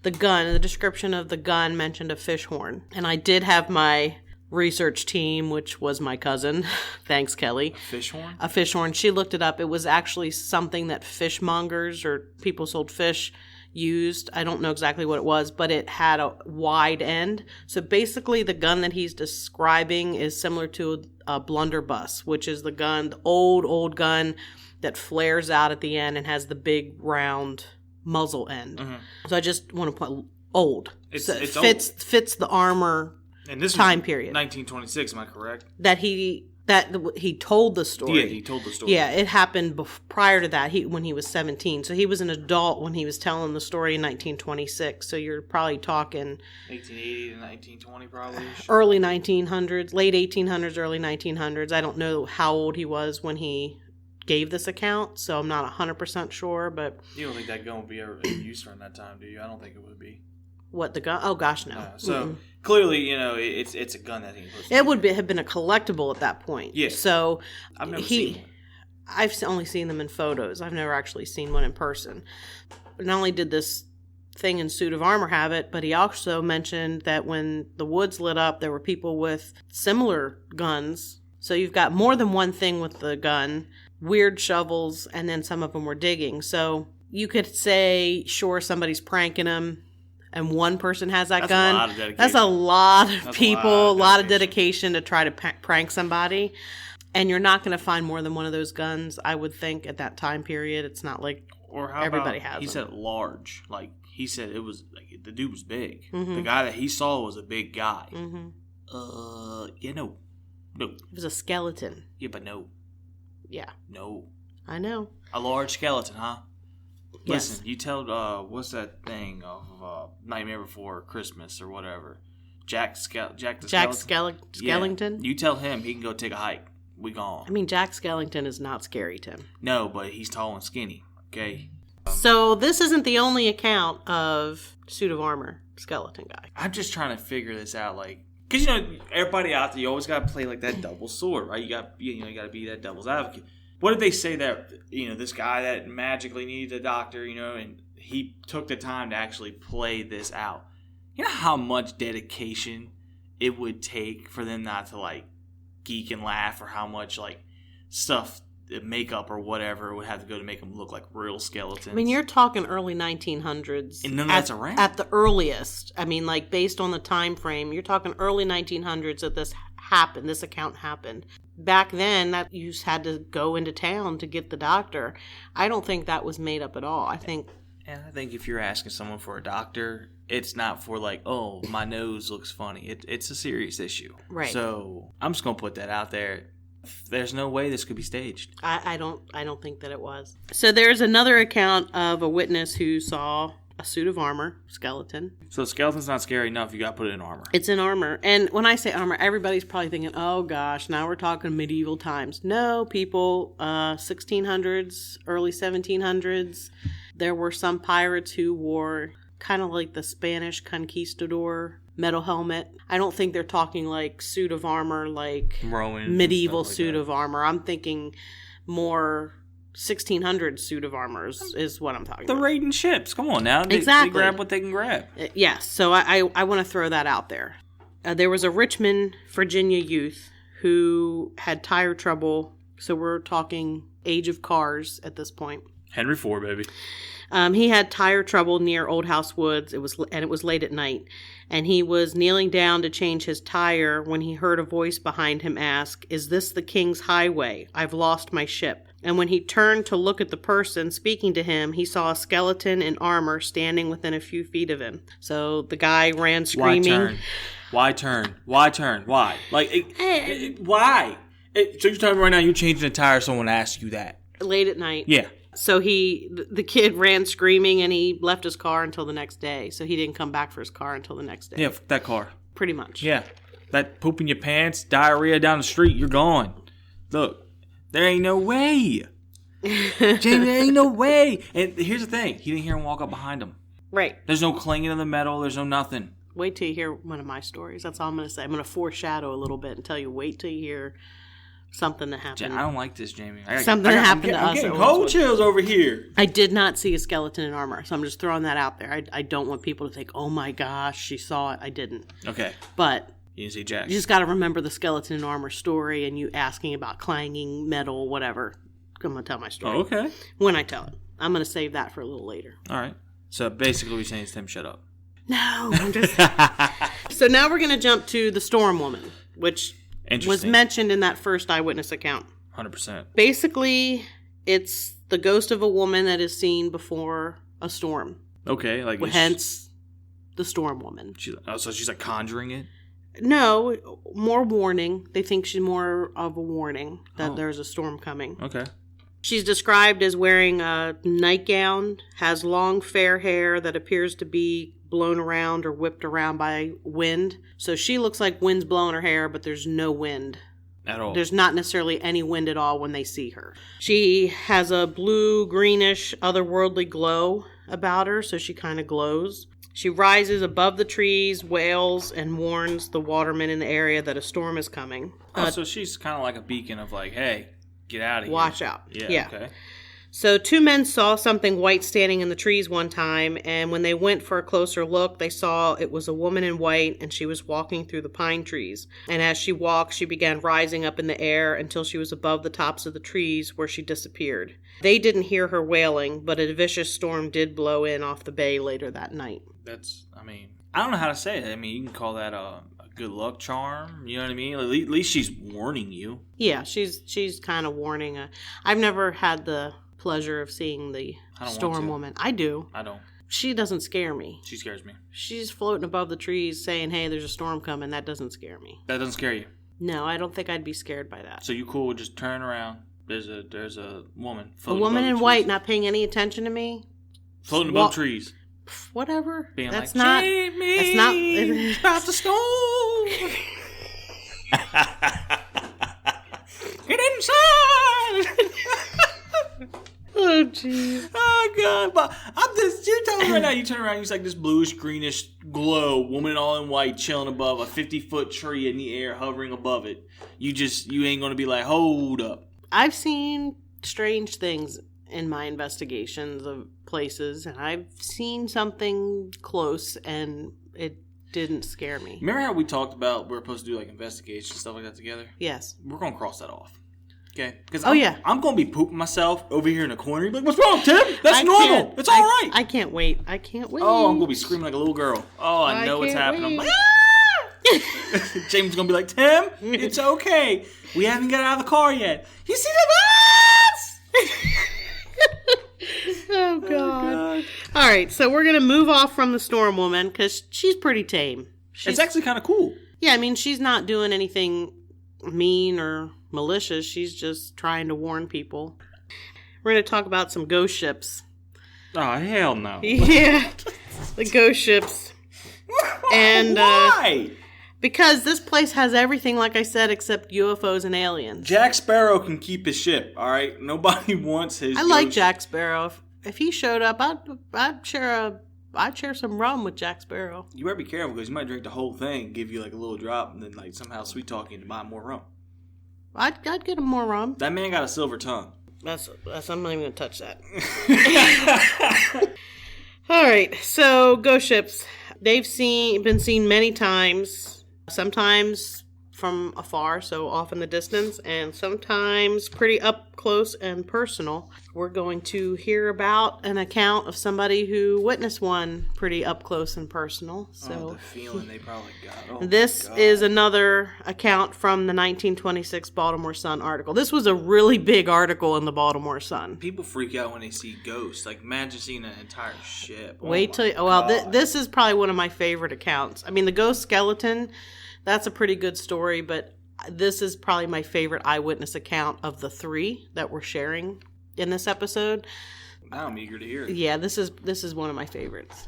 the gun. The description of the gun mentioned a fish horn. And I did have my research team, which was my cousin. Thanks, Kelly. A fish horn? A fish horn. She looked it up. It was actually something that fishmongers or people sold fish used. I don't know exactly what it was, but it had a wide end. So basically the gun that he's describing is similar to a blunderbuss, which is the gun, the old gun that flares out at the end and has the big round muzzle end. Mm-hmm. So I just want to put old. It fits the armor and this time period. 1926, am I correct? That he told the story. Yeah, he told the story. Yeah, it happened prior to that, when he was 17. So he was an adult when he was telling the story in 1926. So you're probably talking 1880 to 1920 probably. Early 1900s, late 1800s, early 1900s. I don't know how old he was when he gave this account, so I'm not 100% sure, but... You don't think that gun would be ever in use during that time, do you? I don't think it would be. What, the gun? Oh, gosh, no. So, clearly, it's a gun that he puts It would have been a collectible at that point. Yeah. So, I've never seen one. I've only seen them in photos. I've never actually seen one in person. Not only did this thing in Suit of Armor have it, but he also mentioned that when the woods lit up, there were people with similar guns. So you've got more than one thing with the gun, weird shovels, and then some of them were digging. So you could say, sure, somebody's pranking him, and one person has that gun. A lot of dedication. That's a lot of people, a lot of dedication to try to prank somebody. And you're not going to find more than one of those guns, I would think, at that time period. It's not like everybody has them. He said large. Like, he said it was, like, the dude was big. Mm-hmm. The guy that he saw was a big guy. Mm-hmm. No. It was a skeleton. Yeah, but no. Yeah. No. I know. A large skeleton, huh? Yes. Listen, you tell, what's that thing of Nightmare Before Christmas or whatever? Jack Skellington? Yeah. You tell him he can go take a hike. We gone. I mean, Jack Skellington is not scary, Tim. No, but he's tall and skinny, okay? So this isn't the only account of Suit of Armor skeleton guy. I'm just trying to figure this out, like, because, everybody out there, you always got to play, like, that double sword, right? You got to be that devil's advocate. What did they say that, this guy that magically needed a doctor, and he took the time to actually play this out? You know how much dedication it would take for them not to, like, geek and laugh, or how much, like, stuff, makeup or whatever would have to go to make them look like real skeletons? I mean, you're talking early 1900s. And none of that's around. At the earliest. I mean, like, based on the time frame, you're talking early 1900s that this happened, this account happened. Back then, that you just had to go into town to get the doctor. I don't think that was made up at all. I think if you're asking someone for a doctor, it's not for, like, oh, my nose looks funny. It's a serious issue. Right. So I'm just going to put that out there. There's no way this could be staged. I don't think that it was. So there's another account of a witness who saw a suit of armor, skeleton. So skeleton's not scary enough, you got to put it in armor. It's in armor. And when I say armor, everybody's probably thinking, oh gosh, now we're talking medieval times. No, people, 1600s, early 1700s, there were some pirates who wore kind of like the Spanish conquistador metal helmet. I don't think they're talking like suit of armor, like Rowan medieval like suit that. Of armor. I'm thinking more 1600 suit of armor is what I'm talking the about. raiding ships. Come on now. Exactly. They grab what they can grab. Yes. So I want to throw that out there. There was a Richmond, Virginia youth who had tire trouble. So we're talking age of cars at this point. Henry Ford, baby. He had tire trouble near Old House Woods. It was late at night, and he was kneeling down to change his tire when he heard a voice behind him ask, "Is this the King's Highway? I've lost my ship." And when he turned to look at the person speaking to him, he saw a skeleton in armor standing within a few feet of him. So the guy ran screaming. Why turn? Why? Like, why? So you're telling me right now you're changing a tire, someone asked you that? Late at night. Yeah. So the kid ran screaming, and he left his car until the next day. So he didn't come back for his car until the next day. Yeah, that car. Pretty much. Yeah. That poop in your pants, diarrhea down the street, you're gone. Look, there ain't no way. Jamie, there ain't no way. And here's the thing. He didn't hear him walk up behind him. Right. There's no clanging of the metal. There's no nothing. Wait till you hear one of my stories. That's all I'm going to say. I'm going to foreshadow a little bit and tell you, wait till you hear something that happened. I don't like this, Jamie. Something that happened to us. I'm getting cold chills over here. I did not see a skeleton in armor, so I'm just throwing that out there. I don't want people to think, oh my gosh, she saw it. I didn't. Okay. But you didn't see Jack. You just got to remember the skeleton in armor story and you asking about clanging metal, whatever. I'm going to tell my story. Oh, okay. When I tell it. I'm going to save that for a little later. All right. So basically we're saying is Tim, shut up. No, I'm just... So now we're going to jump to the Storm Woman, which was mentioned in that first eyewitness account. 100%. Basically, it's the ghost of a woman that is seen before a storm. Okay, like... Hence, the Storm Woman. So she's like conjuring it? No, more warning. They think she's more of a warning that there's a storm coming. Okay. She's described as wearing a nightgown, has long fair hair that appears to be blown around or whipped around by wind. So she looks like wind's blowing her hair, but there's no wind. At all. There's not necessarily any wind at all when they see her. She has a blue, greenish, otherworldly glow about her, so she kind of glows. She rises above the trees, wails, and warns the watermen in the area that a storm is coming. So she's kind of like a beacon of like, hey, get out of here. Watch out. Yeah. Okay. So 2 men saw something white standing in the trees one time, and when they went for a closer look, they saw it was a woman in white, and she was walking through the pine trees. And as she walked, she began rising up in the air until she was above the tops of the trees, where she disappeared. They didn't hear her wailing, but a vicious storm did blow in off the bay later that night. I don't know how to say it. I mean, you can call that a good luck charm. You know what I mean? At least she's warning you. Yeah, she's kind of warning. I've never had the pleasure of seeing the Storm Woman. I do. I don't. She doesn't scare me. She scares me. She's floating above the trees saying, hey, there's a storm coming. That doesn't scare me. That doesn't scare you? No, I don't think I'd be scared by that. So you cool with just turn around. There's a woman. A woman in white not paying any attention to me? Floating above trees. Whatever. Being that's like, not. Jamie, that's not. about to storm. Get inside. Oh, jeez. Oh, God. But you're telling me right now, you turn around, it's like this bluish, greenish glow, woman all in white, chilling above a 50-foot tree in the air, hovering above it. You ain't going to be like, hold up. I've seen strange things in my investigations of places, and I've seen something close, and it didn't scare me. Remember how we talked about we're supposed to do like investigations, stuff like that together? Yes. We're going to cross that off. Okay? Because I'm going to be pooping myself over here in the corner. You'll be like, what's wrong, Tim? That's normal. It's all right. I can't wait. Oh, I'm going to be screaming like a little girl. Oh, I know what's happening. I'm like, James going to be like, Tim, it's okay. We haven't got out of the car yet. You see the bus? Oh, God. All right, so we're going to move off from the Storm Woman because she's pretty tame. It's actually kind of cool. Yeah, I mean, she's not doing anything mean or malicious. She's just trying to warn people. We're going to talk about some ghost ships. Oh, hell no. Yeah, the ghost ships. And why? Because this place has everything, like I said, except UFOs and aliens. Jack Sparrow can keep his ship, all right? Nobody wants his. I like Jack Sparrow. If he showed up, I'd share some rum with Jack Sparrow. You better be careful because you might drink the whole thing, give you like a little drop, and then like somehow sweet talk you to buy more rum. I'd get him more rum. That man got a silver tongue. That's I'm not even gonna touch that. All right, so ghost ships. They've been seen many times. Sometimes from afar, so off in the distance, and sometimes pretty up close and personal. We're going to hear about an account of somebody who witnessed one pretty up close and personal. So the feeling they probably got. This is another account from the 1926 Baltimore Sun article. This was a really big article in the Baltimore Sun. People freak out when they see ghosts. Like, imagine seeing an entire ship. Wait till this is probably one of my favorite accounts. I mean, the ghost skeleton, that's a pretty good story, but this is probably my favorite eyewitness account of the 3 that we're sharing in this episode. I'm eager to hear it. Yeah, this is one of my favorites.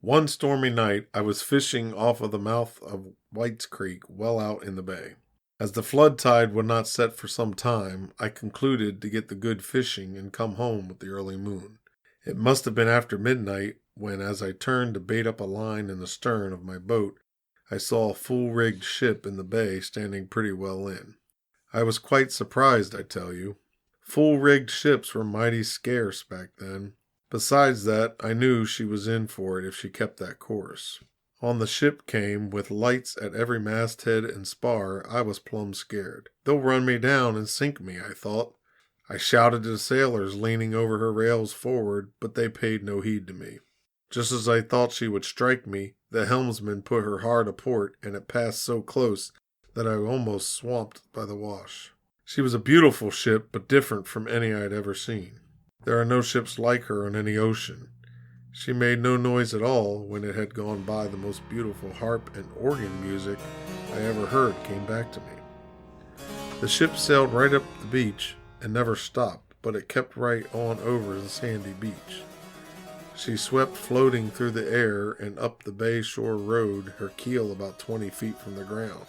One stormy night, I was fishing off of the mouth of White's Creek well out in the bay. As the flood tide would not set for some time, I concluded to get the good fishing and come home with the early moon. It must have been after midnight when, as I turned to bait up a line in the stern of my boat, I saw a full-rigged ship in the bay standing pretty well in. I was quite surprised, I tell you. Full-rigged ships were mighty scarce back then. Besides that, I knew she was in for it if she kept that course. On the ship came, with lights at every masthead and spar, I was plumb scared. They'll run me down and sink me, I thought. I shouted to the sailors leaning over her rails forward, but they paid no heed to me. Just as I thought she would strike me, the helmsman put her hard a port, and it passed so close that I was almost swamped by the wash. She was a beautiful ship, but different from any I had ever seen. There are no ships like her on any ocean. She made no noise at all. When it had gone by, the most beautiful harp and organ music I ever heard came back to me. The ship sailed right up the beach and never stopped, but it kept right on over the sandy beach. She swept floating through the air and up the bay shore road, her keel about 20 feet from the ground.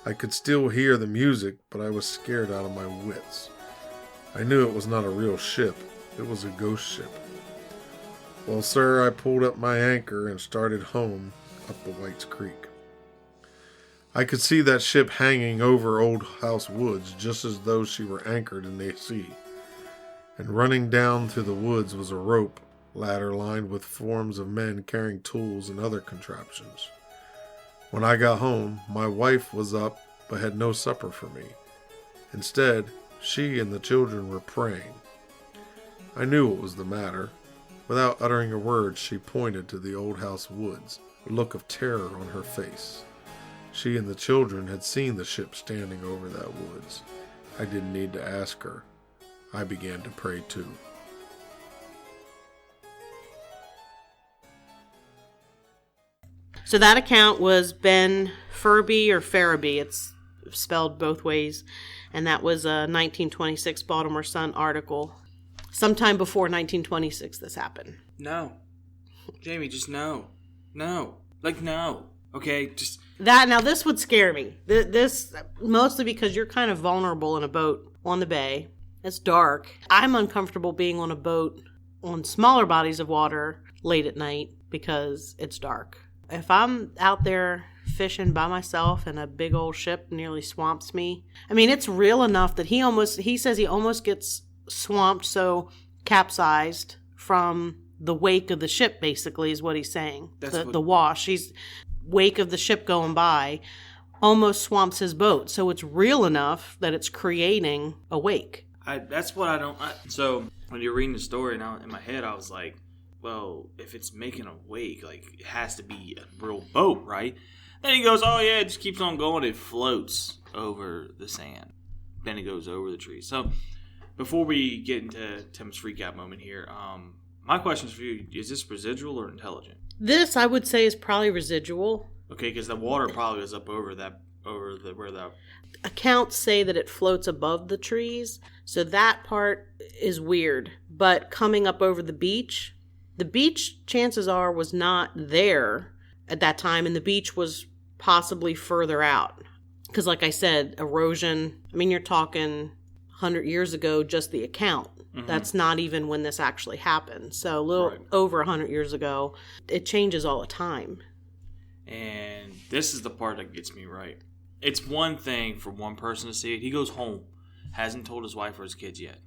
I could still hear the music, but I was scared out of my wits. I knew it was not a real ship. It was a ghost ship. Well, sir, I pulled up my anchor and started home up the White's Creek. I could see that ship hanging over Old House Woods, just as though she were anchored in the sea. And running down through the woods was a rope ladder lined with forms of men carrying tools and other contraptions. When I got home, my wife was up but had no supper for me. Instead, she and the children were praying. I knew what was the matter. Without uttering a word, she pointed to the Old House Woods, a look of terror on her face. She and the children had seen the ship standing over that woods. I didn't need to ask her. I began to pray too. So that account was Ben Furby or Farabee. It's spelled both ways. And that was a 1926 Baltimore Sun article. Sometime before 1926 this happened. No. Jamie, just no. No. Like, no. Okay, just... Now this would scare me. This, mostly because you're kind of vulnerable in a boat on the bay. It's dark. I'm uncomfortable being on a boat on smaller bodies of water late at night because it's dark. If I'm out there fishing by myself and a big old ship nearly swamps me, I mean, it's real enough that he says he almost gets swamped, so capsized from the wake of the ship, basically, is what he's saying. The wash. He's wake of the ship going by almost swamps his boat. So it's real enough that it's creating a wake. That's what I don't... So when you're reading the story, now in my head, I was like, well, if it's making a wake, like, it has to be a real boat, right? Then he goes, oh, yeah, it just keeps on going. It floats over the sand. Then it goes over the trees. So before we get into Tim's freak out moment here, my question is for you, is this residual or intelligent? This, I would say, is probably residual. Okay, because the water probably goes up over where the... Accounts say that it floats above the trees, so that part is weird. But coming up over the beach, chances are, was not there at that time, and the beach was possibly further out. Because like I said, erosion, I mean, you're talking 100 years ago, just the account. Mm-hmm. That's not even when this actually happened. So a little over 100 years ago, it changes all the time. And this is the part that gets me right. It's one thing for one person to see it. He goes home, hasn't told his wife or his kids yet.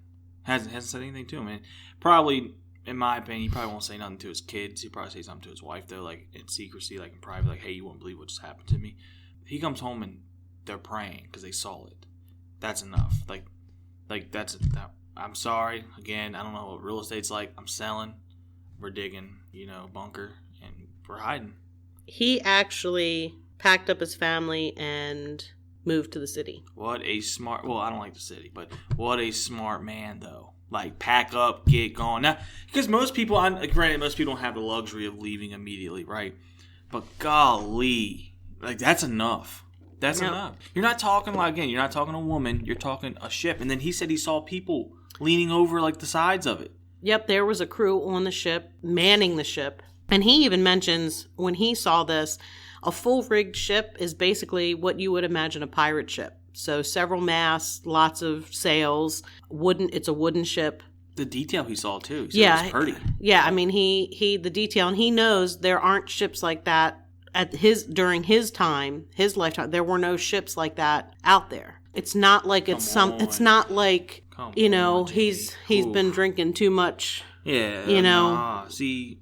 Hasn't said anything to him. And probably, in my opinion, he probably won't say nothing to his kids. He'll probably say something to his wife, though, like in secrecy, like in private, like, hey, you won't believe what just happened to me. He comes home and they're praying because they saw it. That's enough. Like I'm sorry. Again, I don't know what real estate's like. I'm selling. We're digging, bunker, and we're hiding. He actually packed up his family and moved to the city. What a smart... Well, I don't like the city, but what a smart man, though. Like, pack up, get going. Now, because most people... Granted, most people don't have the luxury of leaving immediately, right? But golly, like, that's enough. That's enough. You're not talking, like, again, you're not talking a woman. You're talking a ship. And then he said he saw people leaning over, like, the sides of it. Yep, there was a crew on the ship, manning the ship. And he even mentions, when he saw this, a full-rigged ship is basically what you would imagine a pirate ship. So several masts, lots of sails, it's a wooden ship. The detail he saw, too. He said it was pretty. Yeah, I mean, the detail, and he knows there aren't ships like that during his lifetime. There were no ships like that out there. It's not like it's not like, he's been drinking too much. Yeah. See...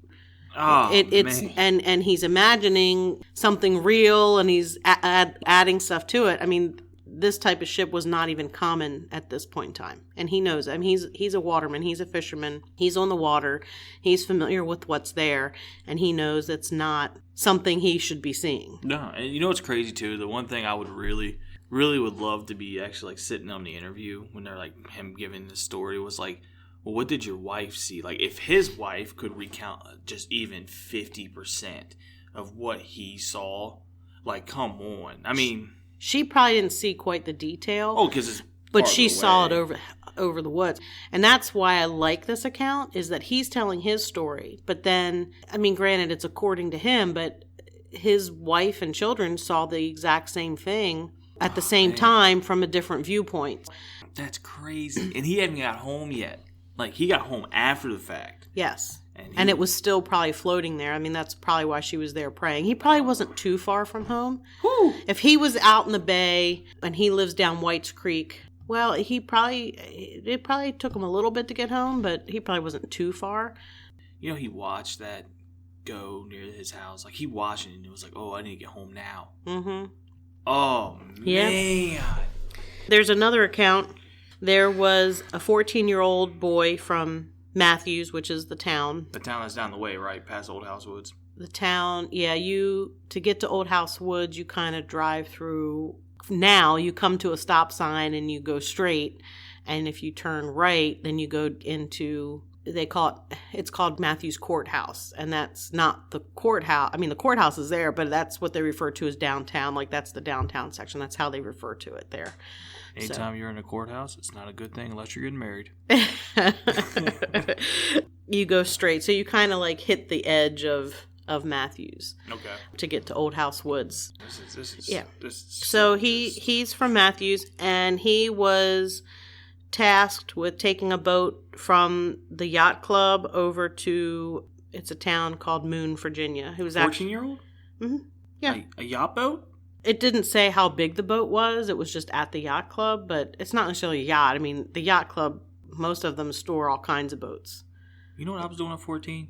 and he's imagining something real, and he's adding stuff to it. I mean, this type of ship was not even common at this point in time. And he knows. I mean, he's a waterman. He's a fisherman. He's on the water. He's familiar with what's there. And he knows it's not something he should be seeing. No, and you know what's crazy, too? The one thing I would really would love to be actually, like, sitting on the interview when they're, like, him giving the story was, like, well, what did your wife see? Like, if his wife could recount just even 50% of what he saw, like, come on. I mean, she probably didn't see quite the detail. Oh, because it's but she saw it over the woods. And that's why I like this account, is that he's telling his story. But then, I mean, granted, it's according to him, but his wife and children saw the exact same thing at the same time from a different viewpoint. That's crazy. And he hadn't got home yet. Like, he got home after the fact. Yes. And it was still probably floating there. I mean, that's probably why she was there praying. He probably wasn't too far from home. Whew. If he was out in the bay and he lives down White's Creek, well, it probably took him a little bit to get home, but he probably wasn't too far. You know, he watched that go near his house. Like, he watched it and it was like, oh, I need to get home now. Mm-hmm. Oh, man. Yeah. There's another account. There was a 14-year-old boy from Matthews, which is the town. The town that's down the way, right? Past Old House Woods. The town, yeah, to get to Old House Woods, you kind of drive through. Now you come to a stop sign and you go straight. And if you turn right, then you go into, it's called Matthews Courthouse. And that's not the courthouse. I mean, the courthouse is there, but that's what they refer to as downtown. Like, that's the downtown section. That's how they refer to it there. Anytime you're in a courthouse, it's not a good thing unless you're getting married. You go straight. So you kind of like hit the edge of Matthews. Okay. To get to Old House Woods. This is yeah. So he's from Matthews, and he was tasked with taking a boat from the yacht club over to, it's a town called Moon, Virginia. He was 14-year-old? Mm-hmm. Yeah. A yacht boat? It didn't say how big the boat was. It was just at the yacht club, but it's not necessarily a yacht. I mean, the yacht club, most of them store all kinds of boats. You know what I was doing at 14?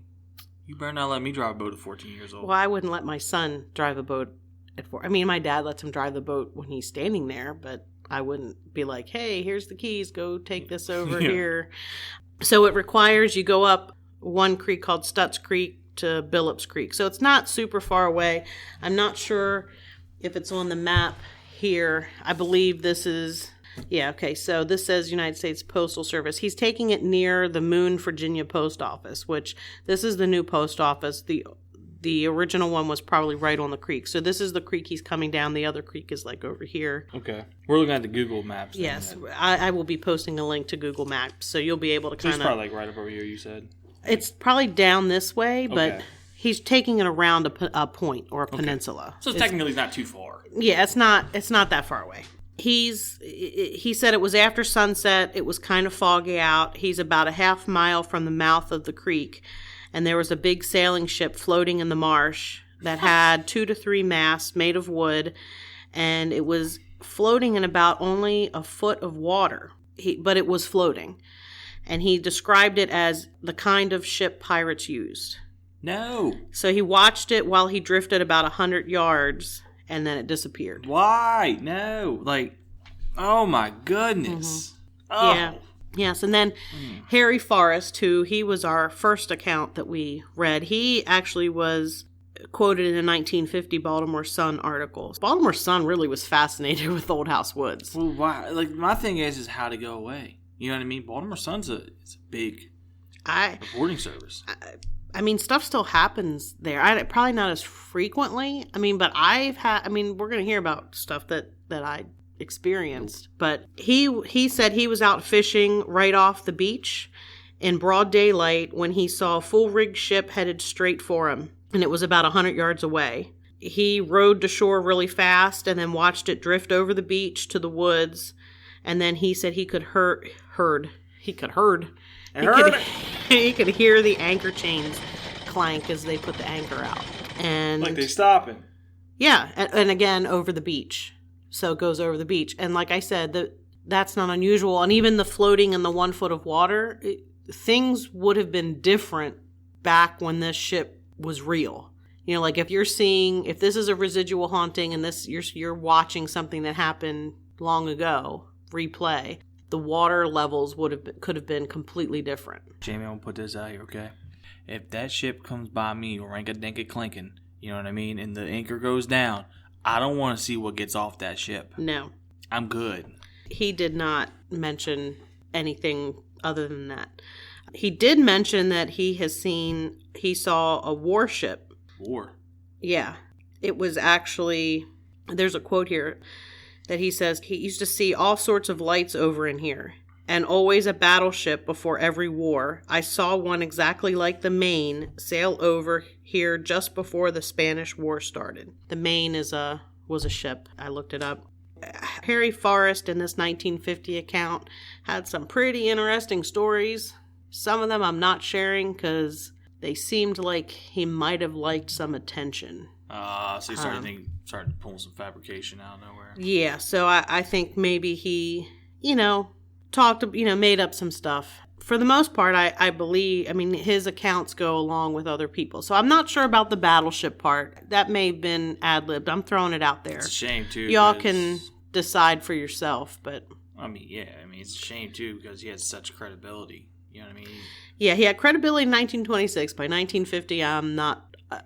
You better not let me drive a boat at 14 years old. Well, I wouldn't let my son drive a boat at 4. I mean, my dad lets him drive the boat when he's standing there, but I wouldn't be like, hey, here's the keys. Go take this over here. So it requires you go up one creek called Stutz Creek to Billups Creek. So it's not super far away. I'm not sure if it's on the map here. I believe this is, so this says United States Postal Service. He's taking it near the Moon, Virginia post office, which this is the new post office. The original one was probably right on the creek. So this is the creek he's coming down. The other creek is like over here. Okay. We're looking at the Google Maps. Yes. I will be posting a link to Google Maps. So you'll be able to kind of. It's probably like right up over here, you said? It's probably down this way, but he's taking it around a point or a peninsula. So technically it's not too far. Yeah, it's not that far away. He said it was after sunset. It was kind of foggy out. He's about a half mile from the mouth of the creek, and there was a big sailing ship floating in the marsh that had 2 to 3 masts made of wood, and it was floating in about only a foot of water. But it was floating, and he described it as the kind of ship pirates used. No. So he watched it while he drifted about 100 yards, and then it disappeared. Why? No. Like, oh my goodness. Mm-hmm. Oh. Yeah. Yes, and then Harry Forrest, he was our first account that we read, he actually was quoted in a 1950 Baltimore Sun article. Baltimore Sun really was fascinated with Old House Woods. Well, why? Like, my thing is how to go away. You know what I mean? Baltimore Sun's it's a big reporting service. I mean, stuff still happens there. Probably not as frequently. I mean, but we're going to hear about stuff that I experienced. But he said he was out fishing right off the beach in broad daylight when he saw a full-rigged ship headed straight for him. And it was about 100 yards away. He rowed to shore really fast and then watched it drift over the beach to the woods. And then he said he could he could hear the anchor chains clank as they put the anchor out. And like they stopping. Yeah, and again over the beach. So it goes over the beach. And like I said, that's not unusual. And even the floating in the 1 foot of water, things would have been different back when this ship was real. You know, like if this is a residual haunting and you're watching something that happened long ago replay, the water levels could have been completely different. Jamie, I'm gonna put this out here, okay? If that ship comes by me, ranka-dinka clinking, you know what I mean, and the anchor goes down, I don't want to see what gets off that ship. No. I'm good. He did not mention anything other than that. He did mention that he saw a warship. War? Yeah. It was actually, there's a quote here that he says, he used to see all sorts of lights over in here, and always a battleship before every war. I saw one exactly like the Maine sail over here just before the Spanish War started. The Maine was a ship. I looked it up. Harry Forrest in this 1950 account had some pretty interesting stories. Some of them I'm not sharing because they seemed like he might have liked some attention. So you started pulling some fabrication out of nowhere. Yeah, so I think maybe he, made up some stuff. For the most part, I believe, his accounts go along with other people. So I'm not sure about the battleship part. That may have been ad-libbed. I'm throwing it out there. It's a shame, too. Y'all can decide for yourself, but... it's a shame, too, because he had such credibility. You know what I mean? Yeah, he had credibility in 1926. By 1950,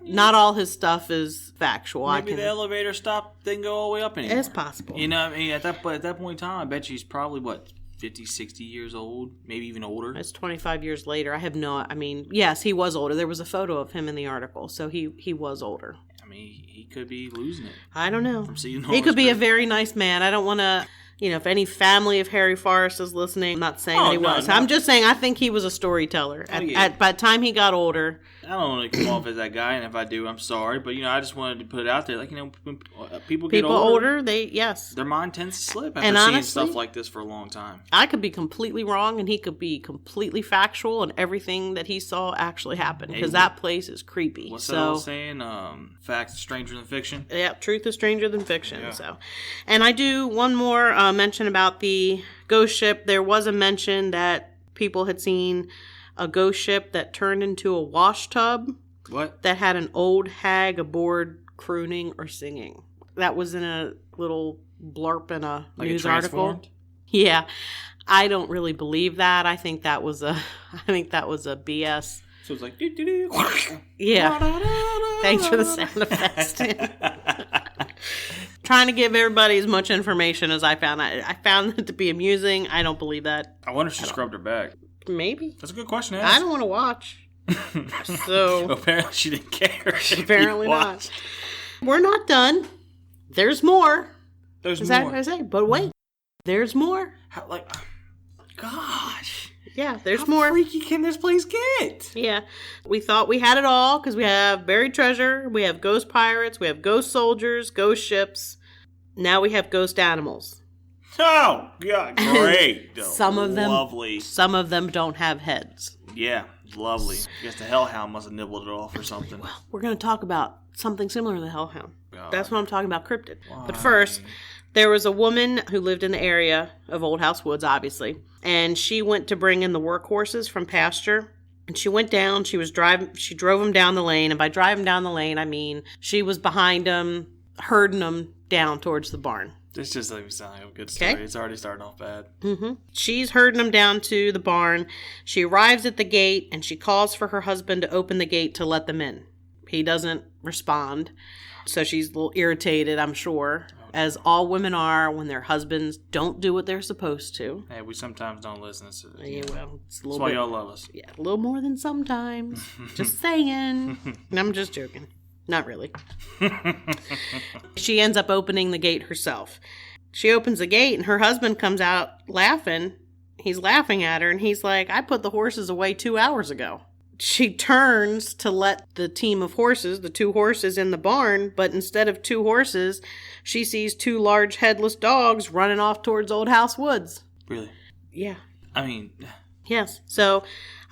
not all his stuff is factual. Maybe the elevator stop didn't go all the way up anymore. It's possible. You know what I mean? At that point in time, I bet she's probably, 50, 60 years old? Maybe even older? It's 25 years later. Yes, he was older. There was a photo of him in the article, so he was older. He could be losing it. I don't know. He could be a very nice man. I don't want to... if any family of Harry Forrest is listening, I'm not saying that he was. No. I'm just saying I think he was a storyteller. By the time he got older... I don't want to come off as that guy, and if I do, I'm sorry. But, I just wanted to put it out there. When people get older, their mind tends to slip after seeing stuff like this for a long time. I could be completely wrong, and he could be completely factual, and everything that he saw actually happened, because that place is creepy. What's that old saying? Fact is stranger than fiction? Yeah, truth is stranger than fiction. Yeah. So, and I do one more mention about the ghost ship. There was a mention that people had seen a ghost ship that turned into a wash tub. What? That had an old hag aboard crooning or singing. That was in a little blurb in a news article. Yeah. I don't really believe that. I think that was a BS. So it's like yeah. Thanks for the sound effects. Trying to give everybody as much information as I found. I found it to be amusing. I don't believe that. I wonder if she scrubbed her back. Maybe. That's a good question to ask. I don't want to watch. So apparently she didn't care. Apparently not. We're not done. There's more. Is that what I say? But wait. There's more. Gosh. Yeah, there's How more. How freaky can this place get? Yeah. We thought we had it all because we have buried treasure, we have ghost pirates, we have ghost soldiers, ghost ships. Now we have ghost animals. Oh, God, great. Some of them, lovely. Some of them don't have heads. Yeah, lovely. I guess the hellhound must have nibbled it off or something. Well, we're going to talk about something similar to the hellhound. God. That's what I'm talking about, cryptid. Why? But first, there was a woman who lived in the area of Old House Woods, obviously, and she went to bring in the workhorses from pasture. And she went down, she drove them down the lane, and by driving down the lane, I mean she was behind them, herding them down towards the barn. This just doesn't sound like a good story. Okay. It's already starting off bad. Mm-hmm. She's herding them down to the barn. She arrives at the gate, and she calls for her husband to open the gate to let them in. He doesn't respond. So she's a little irritated, I'm sure, as all women are when their husbands don't do what they're supposed to. Hey, we sometimes don't listen. Yeah, well, it's a little That's why bit, y'all love us. Yeah, a little more than sometimes. Just saying. And I'm just joking. Not really. She ends up opening the gate herself. She opens the gate and her husband comes out laughing. He's laughing at her and he's like, I put the horses away 2 hours ago. She turns to let the team of horses, the 2 horses in the barn, but instead of 2 horses, she sees 2 large headless dogs running off towards Old House Woods. Really? Yeah. I mean... Yes. So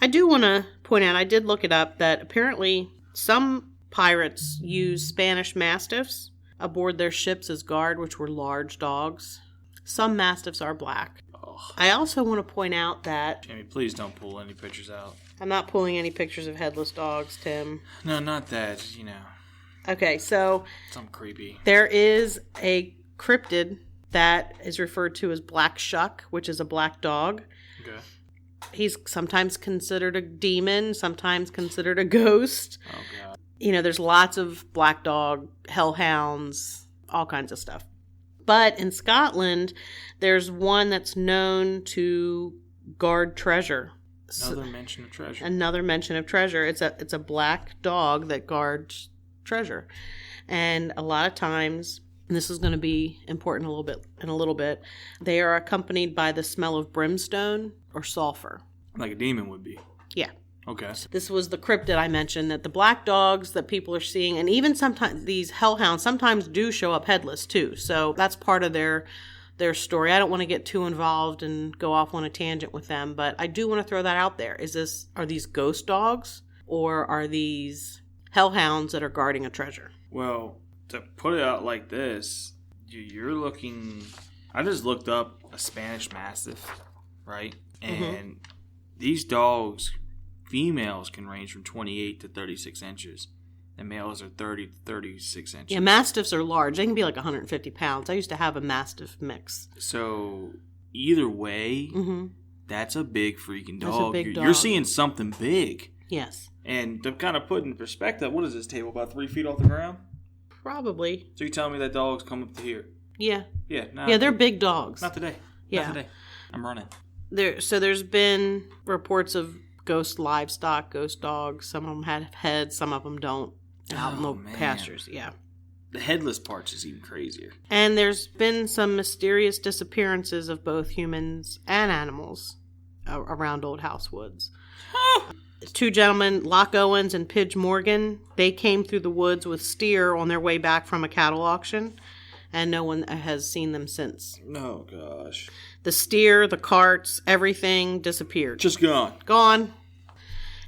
I do want to point out, I did look it up, that apparently some pirates use Spanish Mastiffs aboard their ships as guard, which were large dogs. Some Mastiffs are black. Oh. I also want to point out that... Jamie, please don't pull any pictures out. I'm not pulling any pictures of headless dogs, Tim. No, not that, Okay, so... Something creepy. There is a cryptid That is referred to as black shuck, which is a black dog. Okay. He's sometimes considered a demon, sometimes considered a ghost. Oh, God. There's lots of black dog, hellhounds, all kinds of stuff. But in Scotland, there's one that's known to guard treasure. Another mention of treasure. Another mention of treasure. It's a black dog that guards treasure. And a lot of times, and this is going to be important in a little bit, they are accompanied by the smell of brimstone or sulfur. Like a demon would be. Yeah. Okay. This was the cryptid I mentioned, that the black dogs that people are seeing, and even sometimes these hellhounds sometimes do show up headless too. So that's part of their story. I don't want to get too involved and go off on a tangent with them, but I do want to throw that out there. Are these ghost dogs, or are these hellhounds that are guarding a treasure? Well, to put it out like this, you're looking... I just looked up a Spanish Mastiff, right? And these dogs, females can range from 28 to 36 inches. And males are 30 to 36 inches. Yeah, Mastiffs are large. They can be like 150 pounds. I used to have a Mastiff mix. So, either way, that's a big freaking dog. That's a big dog. You're seeing something big. Yes. And to kind of put in perspective, what is this table, about 3 feet off the ground? Probably. So you're telling me that dog's come up to here? Yeah. Yeah. Yeah, they're big dogs. Not today. Yeah. Not today. I'm running. There's been reports of ghost livestock, ghost dogs. Some of them have heads, some of them don't. Out in the pastures, yeah. The headless part's is even crazier. And there's been some mysterious disappearances of both humans and animals around Old House Woods. Two gentlemen, Locke Owens and Pidge Morgan, they came through the woods with steer on their way back from a cattle auction, and no one has seen them since. Oh, gosh. The steer, the carts, everything disappeared. Just gone. Gone.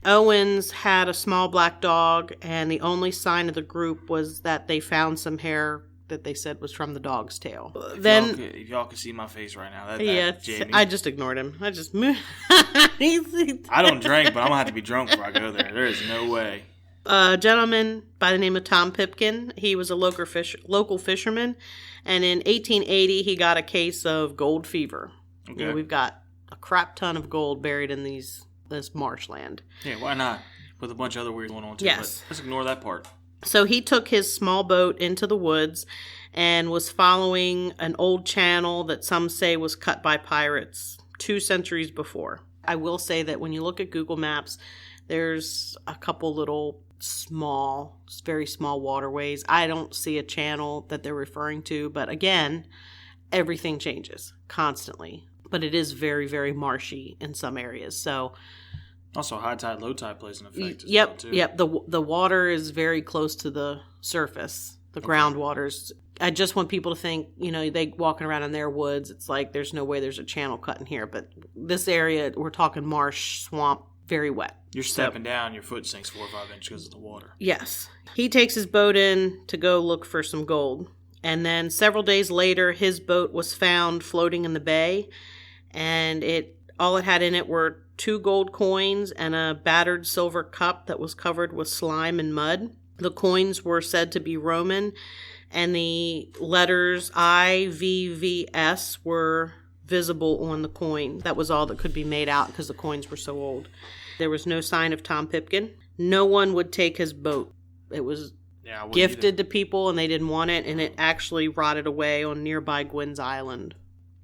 Owens had a small black dog, and the only sign of the group was that they found some hair that they said was from the dog's tail. If y'all could see my face right now, Jamie. I just ignored him. I just moved. I don't drink, but I'm gonna have to be drunk before I go there. There is no way. A gentleman by the name of Tom Pipkin. He was a local fisherman, and in 1880 he got a case of gold fever. Okay. We've got a crap ton of gold buried in this marshland. Yeah, why not? With a bunch of other weird going on too. Yes. But let's ignore that part. So he took his small boat into the woods and was following an old channel that some say was cut by pirates 2 centuries before. I will say that when you look at Google Maps, there's a couple little very small waterways. I don't see a channel that they're referring to, but again, everything changes constantly. But it is very, very marshy in some areas. So also, high tide, low tide plays an effect as well, too. Yep. The water is very close to the surface. The groundwater's. I just want people to think, they walking around in their woods. It's like there's no way there's a channel cut in here. But this area, we're talking marsh, swamp, very wet. You're stepping down, your foot sinks 4 or 5 inches because of the water. Yes. He takes his boat in to go look for some gold. And then several days later, his boat was found floating in the bay. And all it had in it were 2 gold coins and a battered silver cup that was covered with slime and mud. The coins were said to be Roman, and the letters IVVS were visible on the coin. That was all that could be made out because the coins were so old. There was no sign of Tom Pipkin. No one would take his boat. It was gifted to people, and they didn't want it, and it actually rotted away on nearby Gwynn's Island.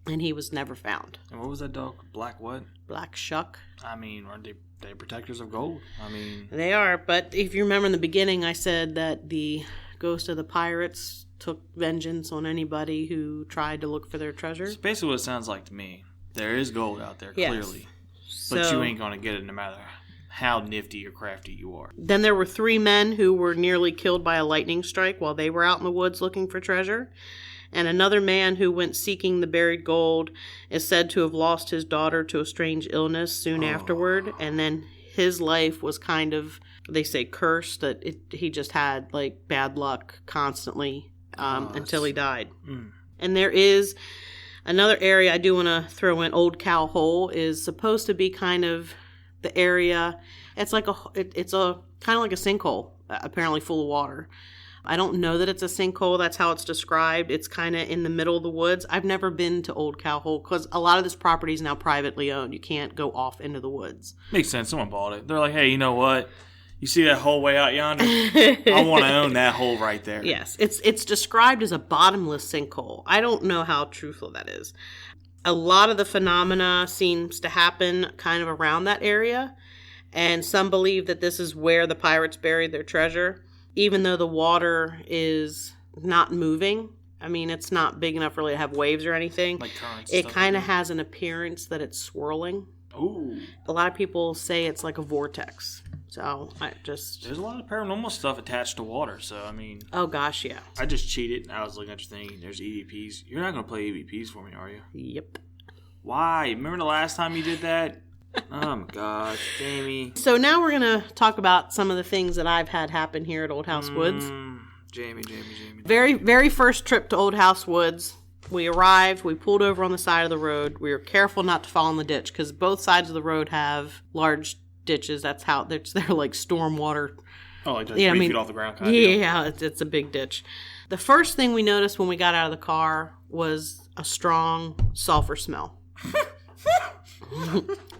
And he was never found. And what was that dog? Black what? Black shuck. I mean, aren't they protectors of gold? I mean... They are, but if you remember in the beginning, I said that the ghost of the pirates took vengeance on anybody who tried to look for their treasure. It's basically what it sounds like to me. There is gold out there, clearly. But you ain't going to get it no matter how nifty or crafty you are. Then there were 3 men who were nearly killed by a lightning strike while they were out in the woods looking for treasure. And another man who went seeking the buried gold is said to have lost his daughter to a strange illness soon afterward. And then his life was kind of, they say, cursed, that he just had like bad luck constantly until he died. And there is another area I do want to throw in. Old Cow Hole is supposed to be kind of the area. It's like it's a kind of like a sinkhole, apparently full of water. I don't know that it's a sinkhole. That's how it's described. It's kind of in the middle of the woods. I've never been to Old Cow Hole because a lot of this property is now privately owned. You can't go off into the woods. Makes sense. Someone bought it. They're like, hey, you know what? You see that hole way out yonder? I want to own that hole right there. Yes. It's described as a bottomless sinkhole. I don't know how truthful that is. A lot of the phenomena seems to happen kind of around that area. And some believe that this is where the pirates buried their treasure. Even though the water is not moving, I mean, it's not big enough really to have waves or anything. Like currents. It kind of has an appearance that it's swirling. Ooh. A lot of people say it's like a vortex. So there's a lot of paranormal stuff attached to water. So I mean, oh gosh, yeah. I just cheated. I was looking at your thing. There's EVPs. You're not gonna play EVPs for me, are you? Yep. Why? Remember the last time you did that? Oh my gosh, Jamie. So now we're going to talk about some of the things that I've had happen here at Old House Woods. Jamie. Very, very first trip to Old House Woods, we arrived, we pulled over on the side of the road. We were careful not to fall in the ditch because both sides of the road have large ditches. That's how they're like storm water. Oh, like 3 feet off the ground kind of deal. Yeah, it's a big ditch. The first thing we noticed when we got out of the car was a strong sulfur smell.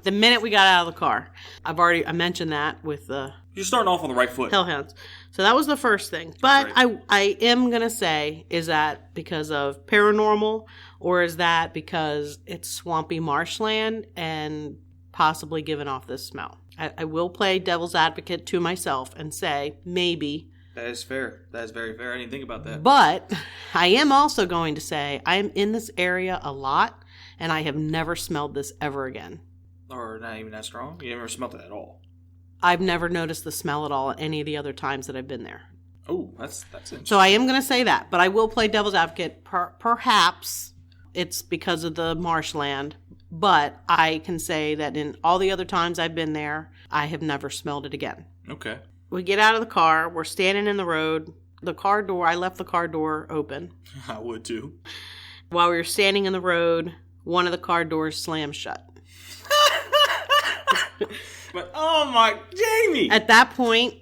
The minute we got out of the car. I mentioned that with the... You're starting off on the right foot. Hellhounds. So that was the first thing. But I am going to say, is that because of paranormal, or is that because it's swampy marshland and possibly giving off this smell? I will play devil's advocate to myself and say, maybe. That is fair. That is very fair. I didn't think about that. But I am also going to say, I am in this area a lot, and I have never smelled this ever again. Or not even that strong? You never smelled it at all? I've never noticed the smell at all at any of the other times that I've been there. Oh, that's interesting. So I am going to say that, but I will play devil's advocate. Perhaps it's because of the marshland, but I can say that in all the other times I've been there, I have never smelled it again. Okay. We get out of the car. We're standing in the road. The car door, I left the car door open. I would too. While we were standing in the road, one of the car doors slammed shut. But oh my, Jamie! At that point,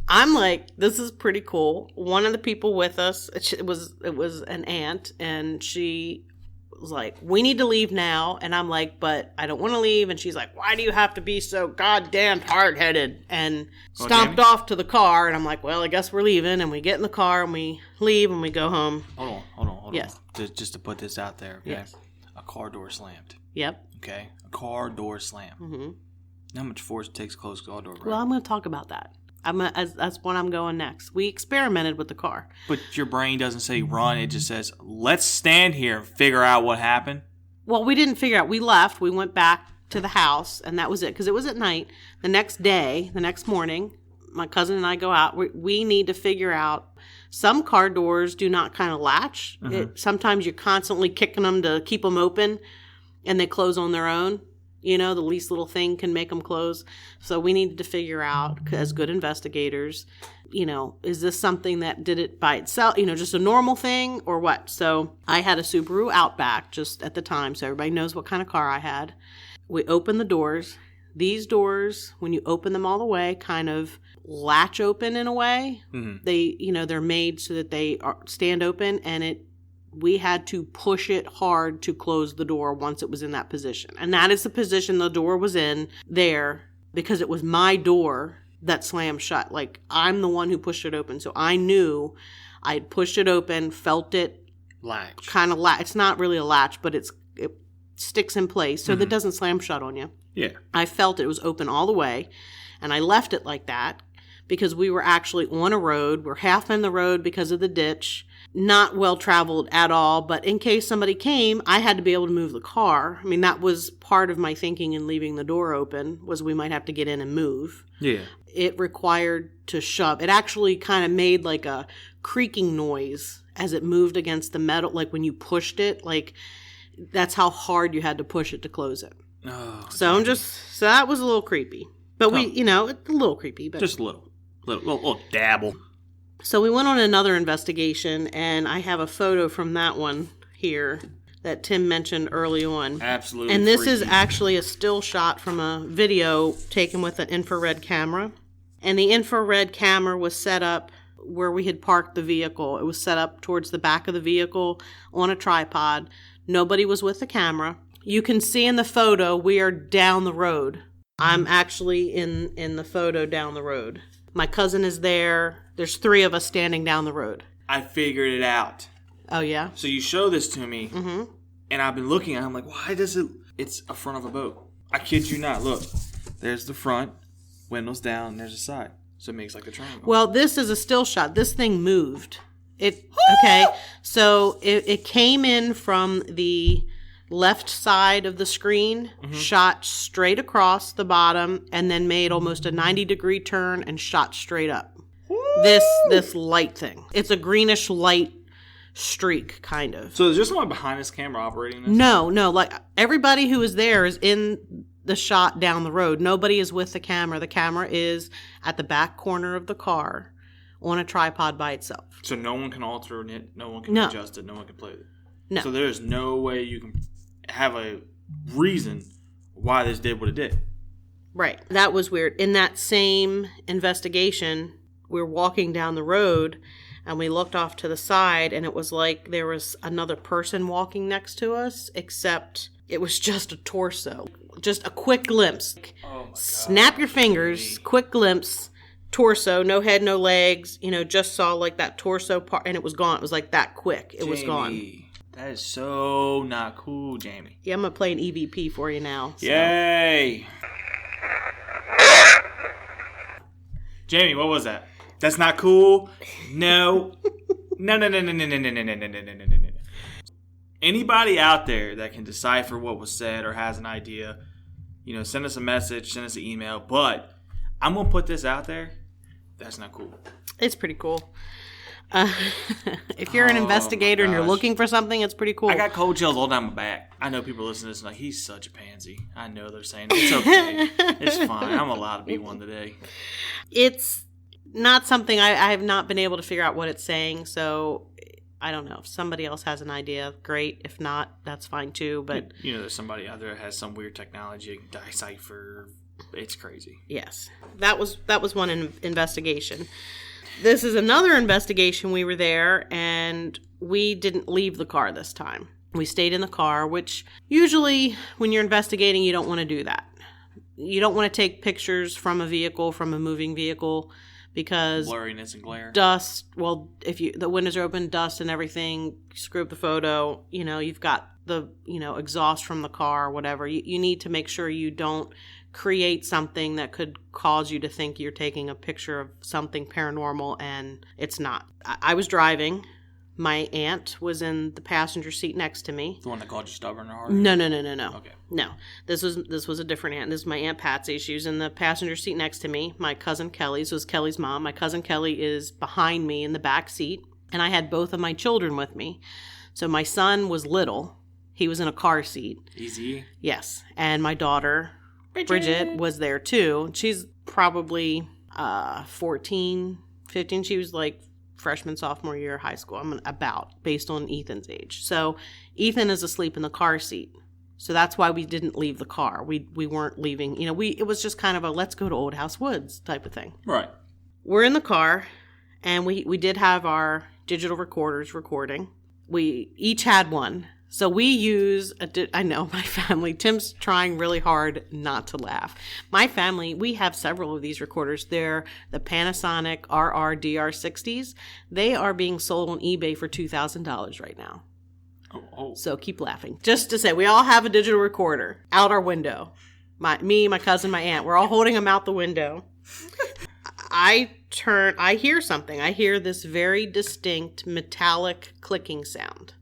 I'm like, this is pretty cool. One of the people with us, it was an aunt, and she was like, we need to leave now. And I'm like, but I don't want to leave. And she's like, why do you have to be so goddamn hard-headed? And stomped off to the car. And I'm like, well, I guess we're leaving. And we get in the car and we leave and we go home. Hold on. Yes. Just to put this out there, okay? Yes. A car door slammed. Yep. Okay? A car door slammed. Mm-hmm. How much force it takes to close the car door, right? Well, I'm going to talk about that. That's when I'm going next. We experimented with the car. But your brain doesn't say run. It just says, let's stand here and figure out what happened. Well, we didn't figure out. We left. We went back to the house, and that was it. Because it was at night. The next morning, my cousin and I go out. We need to figure out. Some car doors do not kind of latch. Mm-hmm. Sometimes you're constantly kicking them to keep them open, and they close on their own. You know, the least little thing can make them close. So we needed to figure out, as good investigators, you know, is this something that did it by itself, you know, just a normal thing or what? So I had a Subaru Outback just at the time, so everybody knows what kind of car I had. We opened the doors. These doors, when you open them all the way, kind of latch open in a way. Mm-hmm. They, you know, they're made so that they stand open, and we had to push it hard to close the door once it was in that position. And that is the position the door was in there because it was my door that slammed shut. Like, I'm the one who pushed it open. So I knew I had pushed it open, felt it. Latch. Kind of latch. It's not really a latch, but it sticks in place so that it doesn't slam shut on you. Yeah. I felt it was open all the way. And I left it like that because we were actually on a road. We're half in the road because of the ditch. Not well traveled at all, but in case somebody came, I had to be able to move the car. I mean, that was part of my thinking in leaving the door open, was we might have to get in and move. Yeah. It required to shove. It actually kind of made like a creaking noise as it moved against the metal, like when you pushed it, like that's how hard you had to push it to close it. Oh, so so that was a little creepy. But we, you know, a little creepy. But just a little dabble. So we went on another investigation, and I have a photo from that one here that Tim mentioned early on. Absolutely. And this is actually a still shot from a video taken with an infrared camera. And the infrared camera was set up where we had parked the vehicle. It was set up towards the back of the vehicle on a tripod. Nobody was with the camera. You can see in the photo, we are down the road. I'm actually in the photo down the road. My cousin is there. There's 3 of us standing down the road. I figured it out. Oh, yeah? So you show this to me, Mm-hmm. and I've been looking at it. I'm like, why does it... It's a front of a boat. I kid you not. Look, there's the front, windows down, there's the side. So it makes like a triangle. Well, this is a still shot. This thing moved. Okay, so it came in from the left side of the screen, shot straight across the bottom, and then made almost a 90-degree turn and shot straight up. This light thing. It's a greenish light streak, kind of. So is there someone behind this camera operating this? No. Like, everybody who is there is in the shot down the road. Nobody is with the camera. The camera is at the back corner of the car on a tripod by itself. So no one can alter it, no one can No. adjust it, no one can play it. No. So there's no way you can have a reason why this did what it did. Right. That was weird. In that same investigation, we were walking down the road and we looked off to the side and it was like there was another person walking next to us, except it was just a torso. Just a quick glimpse. Oh my God. Snap your fingers, quick glimpse, torso, no head, no legs, just saw like that torso part and it was gone. It was like that quick. It was gone. That is so not cool, Jamie. Yeah, I'm going to play an EVP for you now. So. Yay! Jamie, what was that? That's not cool? No. No. Anybody out there that can decipher what was said or has an idea, send us a message, send us an email. But I'm going to put this out there. That's not cool. It's pretty cool. If you're an investigator and you're looking for something, it's pretty cool. I got cold chills all down my back. I know people listening to this and like, he's such a pansy. I know they're saying it's okay. It's fine. I'm allowed to be one today. It's not something I have not been able to figure out what it's saying. So I don't know. If somebody else has an idea, great. If not, that's fine too. But there's somebody out there that has some weird technology, decipher. It's crazy. Yes, that was one investigation. This is another investigation. We were there and we didn't leave the car this time. We stayed in the car, which usually when you're investigating, you don't want to do that. You don't want to take pictures from a vehicle, from a moving vehicle, because blurriness and glare. Dust, well, if the windows are open, dust and everything, screw up the photo, you've got the, exhaust from the car or whatever. You need to make sure you don't create something that could cause you to think you're taking a picture of something paranormal, and it's not. I was driving. My aunt was in the passenger seat next to me. The one that called you stubborn or hard? No. Okay. No. This was a different aunt. This is my Aunt Patsy. She was in the passenger seat next to me. My cousin Kelly, this was Kelly's mom. My cousin Kelly is behind me in the back seat, and I had both of my children with me. So my son was little. He was in a car seat. Easy. Yes. And my daughter, Bridget was there too. She's probably 14, 15. She was like freshman, sophomore year of high school. Based on Ethan's age. So Ethan is asleep in the car seat. So that's why we didn't leave the car. We weren't leaving. It was just kind of a let's go to Old House Woods type of thing. Right. We're in the car, and we did have our digital recorders recording. We each had one. So we use, I know my family, Tim's trying really hard not to laugh. My family, we have several of these recorders. They're the Panasonic DR60s. They are being sold on eBay for $2,000 right now. Oh. So keep laughing. Just to say, we all have a digital recorder out our window. Me, my cousin, my aunt, we're all holding them out the window. I hear something. I hear this very distinct metallic clicking sound.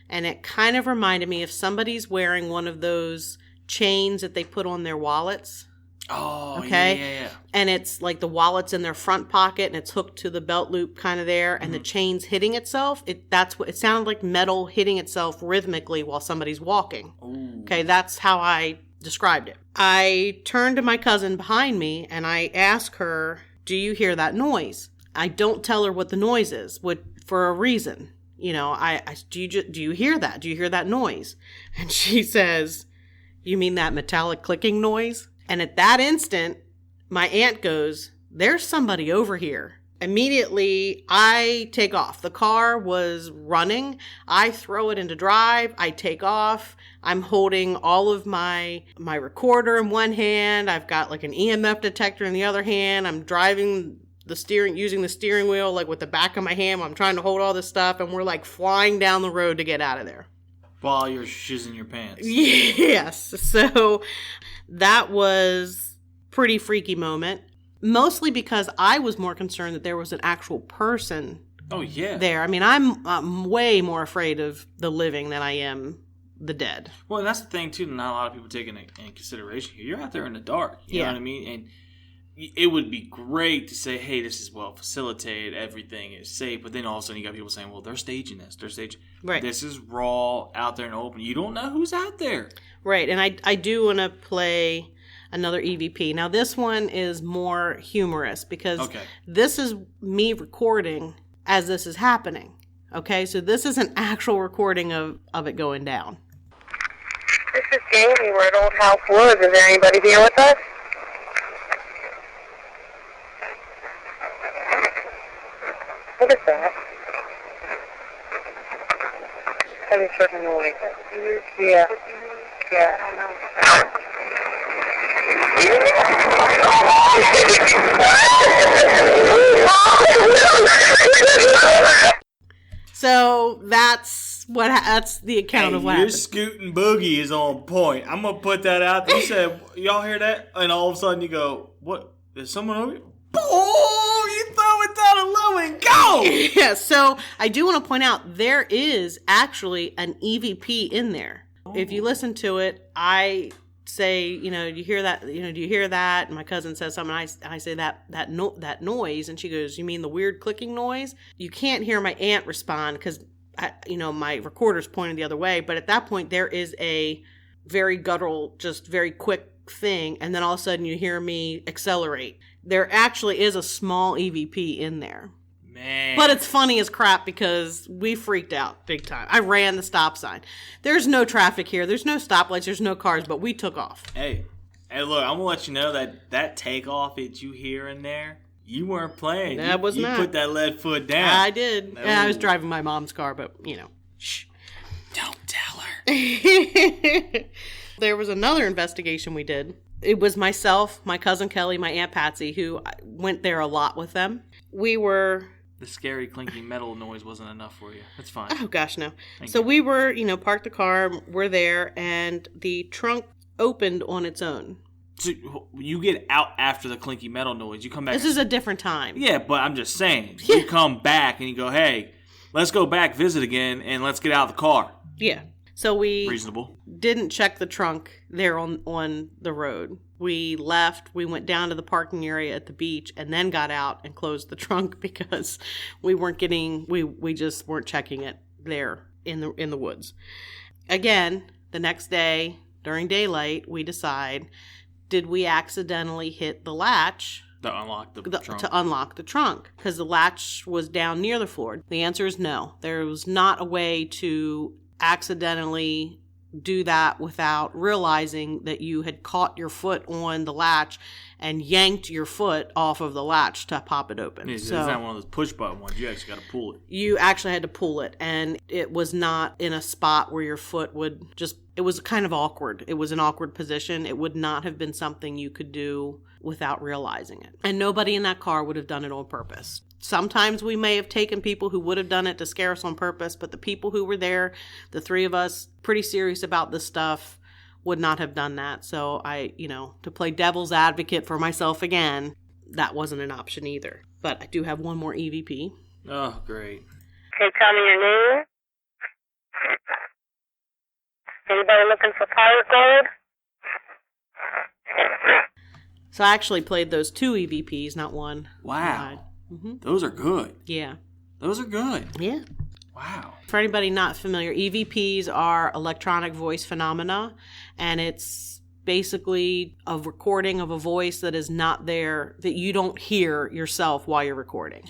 And it kind of reminded me if somebody's wearing one of those chains that they put on their wallets. Oh, okay? Yeah. And it's like the wallet's in their front pocket and it's hooked to the belt loop kind of there, and the chain's hitting itself. It sounded like metal hitting itself rhythmically while somebody's walking. Ooh. Okay, that's how I described it. I turned to my cousin behind me and I asked her, "Do you hear that noise?" I don't tell her what the noise is, for a reason. Do you hear that? Do you hear that noise? And she says, "You mean that metallic clicking noise?" And at that instant, my aunt goes, "There's somebody over here." Immediately, I take off. The car was running. I throw it into drive. I take off. I'm holding all of my recorder in one hand. I've got like an EMF detector in the other hand. I'm driving using the steering wheel like with the back of my hand. I'm trying to hold all this stuff, and we're like flying down the road to get out of there. While you're shizzing your pants. Yes. So that was pretty freaky moment. Mostly because I was more concerned that there was an actual person there. I mean, I'm way more afraid of the living than I am the dead. Well, and that's the thing, too, that not a lot of people take into consideration here. You're out there in the dark. You know what I mean? And it would be great to say, hey, this is well facilitated. Everything is safe. But then all of a sudden you got people saying, well, they're staging this. Right. This is raw, out there in the open. You don't know who's out there. Right. And I do want to play another EVP. Now, this one is more humorous because this is me recording as this is happening. Okay, so this is an actual recording of it going down. This is Jamie. We're at Old House Woods. Is there anybody here with us? What is that? Heavy certain noise. Yeah. Yeah. I don't know. So that's the account of what your happened. scooting boogie is on point. I'm gonna put that out there. You said, y'all hear that? And all of a sudden you go, what? Is someone over here? Oh, you throw it down a low and go! Yeah, so I do want to point out there is actually an EVP in there. If you listen to it, I say, do you hear that? Do you hear that? And my cousin says something. I say that noise, and she goes, "You mean the weird clicking noise?" You can't hear my aunt respond because, my recorder's pointed the other way. But at that point, there is a very guttural, just very quick thing, and then all of a sudden you hear me accelerate. There actually is a small EVP in there. Man. But it's funny as crap because we freaked out big time. I ran the stop sign. There's no traffic here. There's no stoplights. There's no cars, but we took off. Hey, look, I'm going to let you know that takeoff that you hear in there, you weren't playing. That was not. You put that left foot down. I did. Yeah, I was driving my mom's car, but, Shh. Don't tell her. There was another investigation we did. It was myself, my cousin Kelly, my Aunt Patsy, who went there a lot with them. We were... The scary clinking metal noise wasn't enough for you. That's fine. Oh, gosh, no. So we were, parked the car, we're there, and the trunk opened on its own. So you get out after the clinky metal noise. You come back. This is a different time. Yeah, but I'm just saying. You come back and you go, hey, let's go back, visit again, and let's get out of the car. Yeah. So we Reasonable. Didn't check the trunk there on the road. We left, we went down to the parking area at the beach and then got out and closed the trunk because we just weren't checking it there in the woods. Again, the next day during daylight, we decide, did we accidentally hit the latch to unlock the trunk? To unlock the trunk because the latch was down near the floor? The answer is no. There was not a way to accidentally do that without realizing that you had caught your foot on the latch and yanked your foot off of the latch to pop it open. It's not one of those push button ones. You actually got to pull it. You actually had to pull it, and it was not in a spot where your foot would just... It was kind of awkward. It was an awkward position. It would not have been something you could do without realizing it. And nobody in that car would have done it on purpose. Sometimes we may have taken people who would have done it to scare us on purpose, but the people who were there, the three of us, pretty serious about this stuff, would not have done that. So to play devil's advocate for myself again, that wasn't an option either. But I do have one more EVP. Oh, great. Can you tell me your name? Anybody looking for pirate gold? So I actually played those two EVPs, not one. Wow. Mm-hmm. Those are good. Yeah. Those are good. Yeah. Wow. For anybody not familiar, EVPs are electronic voice phenomena, and it's basically a recording of a voice that is not there, that you don't hear yourself while you're recording.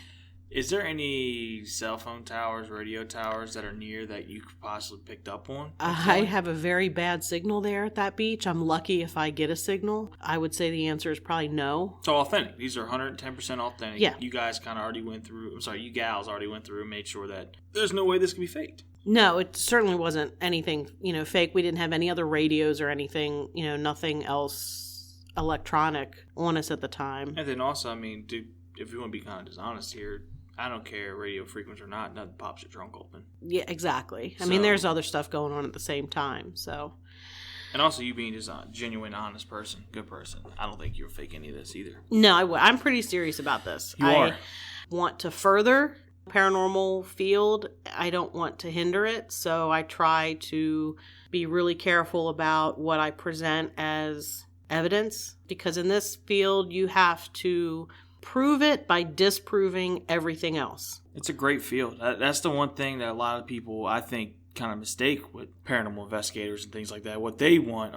Is there any cell phone towers, radio towers that are near that you could possibly picked up on? I have a very bad signal there at that beach. I'm lucky if I get a signal. I would say the answer is probably no. So authentic. These are 110% authentic. Yeah. You guys kind of already went through, you gals already went through and made sure that there's no way this could be faked. No, it certainly wasn't anything, fake. We didn't have any other radios or anything, nothing else electronic on us at the time. And then also, I mean, dude, if you want to be kind of dishonest here, I don't care radio frequency or not, nothing pops your trunk open. Yeah, exactly. I mean, there's other stuff going on at the same time, so. And also, you being just a genuine, honest person, good person, I don't think you'll fake any of this either. No, I'm pretty serious about this. I want to further paranormal field. I don't want to hinder it, so I try to be really careful about what I present as evidence, because in this field, you have to prove it by disproving everything else. It's a great field. That's the one thing that a lot of people, I think, kind of mistake with paranormal investigators and things like that. What they want,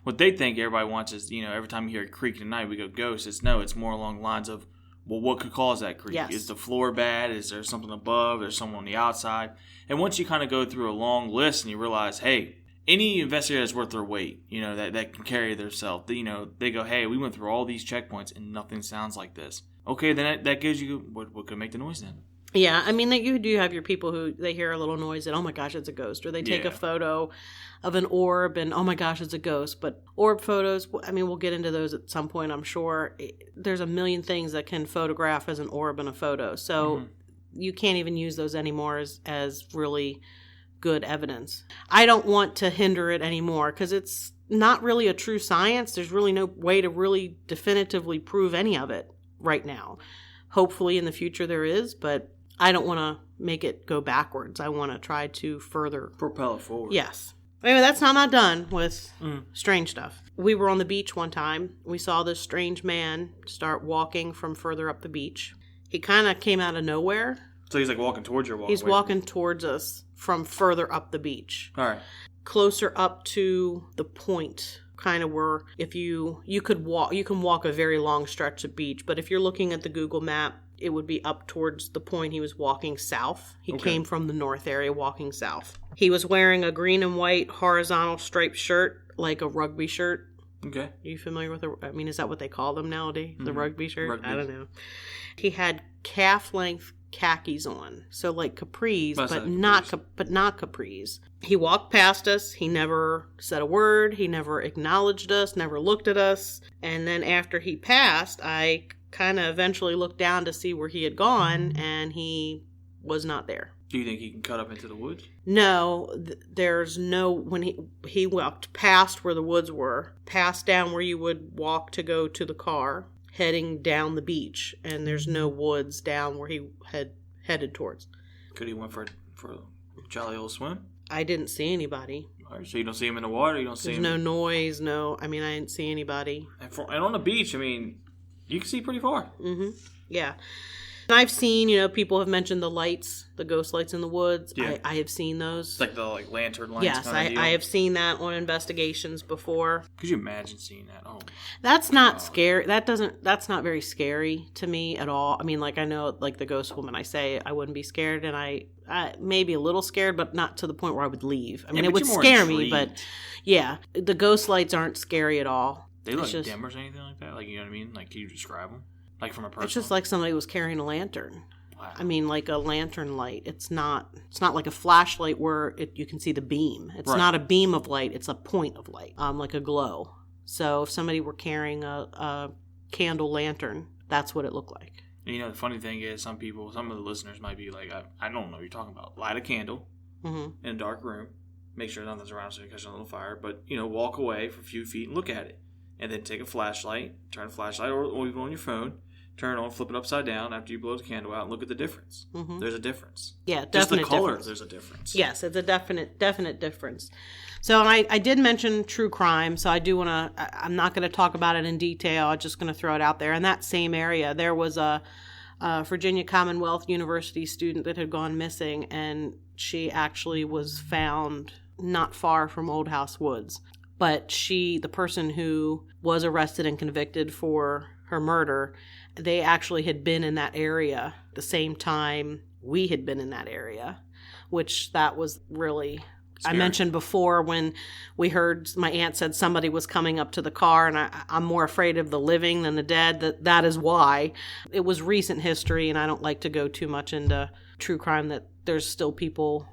what they think everybody wants is, every time you hear a creak at night, we go ghost. It's more along the lines of, well, what could cause that creak? Yes. Is the floor bad? Is there something above? Is there someone on the outside? And once you kind of go through a long list and you realize, hey, any investigator that's worth their weight, that can carry themselves, they go, hey, we went through all these checkpoints and nothing sounds like this. Okay, then that gives you, what could make the noise then? Yeah, I mean, you do have your people who, they hear a little noise and, oh my gosh, it's a ghost. Or they take a photo of an orb and, oh my gosh, it's a ghost. But orb photos, I mean, we'll get into those at some point, I'm sure. There's a million things that can photograph as an orb in a photo. So you can't even use those anymore as really good evidence. I don't want to hinder it anymore because it's not really a true science. There's really no way to really definitively prove any of it right now. Hopefully in the future there is, but I don't want to make it go backwards. I want to try to further propel it forward. Yes. Anyway, I'm not done with strange stuff. We were on the beach one time. We saw this strange man start walking from further up the beach. He kind of came out of nowhere. So he's like walking towards you or walking He's away walking towards us from further up the beach. All right. Closer up to the point, kind of where if you can walk a very long stretch of beach, but if you're looking at the Google map, it would be up towards the point he was walking south. He came from the north area walking south. He was wearing a green and white horizontal striped shirt, like a rugby shirt. Okay. Are you familiar with is that what they call them nowadays? The rugby shirt? Rugby. I don't know. He had calf-length khakis on, so like capris, but not capris. He walked past us. He never said a word. He never acknowledged us, never looked at us. And then after he passed, I kind of eventually looked down to see where he had gone, and he was not there. Do you think he can cut up into the woods? No, there's no, when he walked past where the woods were, past down where you would walk to go to the car, heading down the beach, and there's no woods down where he had headed towards. Could he went for a jolly old swim? I didn't see anybody. All right, so you don't see him in the water? You don't see him? There's no noise, I didn't see anybody. And on the beach, you can see pretty far. Mm-hmm. Yeah. And I've seen, people have mentioned the lights, the ghost lights in the woods. Yeah. I have seen those. It's like the lantern lights. Yes, I have seen that on investigations before. Could you imagine seeing that? Oh, that's not scary. That's not very scary to me at all. I mean, I know, like the ghost woman, I say I wouldn't be scared, and I may be a little scared, but not to the point where I would leave. I mean, it would scare me, but yeah, the ghost lights aren't scary at all. They look dimmers or anything like that? Like, you know what I mean? Like, can you describe them? Like from a person? It's just like somebody was carrying a lantern. Wow. I mean, like a lantern light. It's not like a flashlight where you can see the beam. It's not a beam of light. It's a point of light, like a glow. So if somebody were carrying a candle lantern, that's what it looked like. And the funny thing is, some of the listeners might be like, I don't know what you're talking about. Light a candle in a dark room. Make sure nothing's around so you can catch a little fire. But, walk away for a few feet and look at it. And then take a flashlight, turn the flashlight, or even on your phone, turn it on, flip it upside down after you blow the candle out, and look at the difference. Mm-hmm. There's a difference. Yeah, definite just the color, difference. There's a difference. Yes, it's a definite difference. So I did mention true crime, so I do want to, I'm not going to talk about it in detail, I'm just going to throw it out there. In that same area, there was a Virginia Commonwealth University student that had gone missing, and she actually was found not far from Old House Woods. But the person who was arrested and convicted for her murder, they actually had been in that area the same time we had been in that area, which that was really... Scary. I mentioned before when we heard my aunt said somebody was coming up to the car, and I'm more afraid of the living than the dead. That is why. It was recent history, and I don't like to go too much into true crime, that there's still people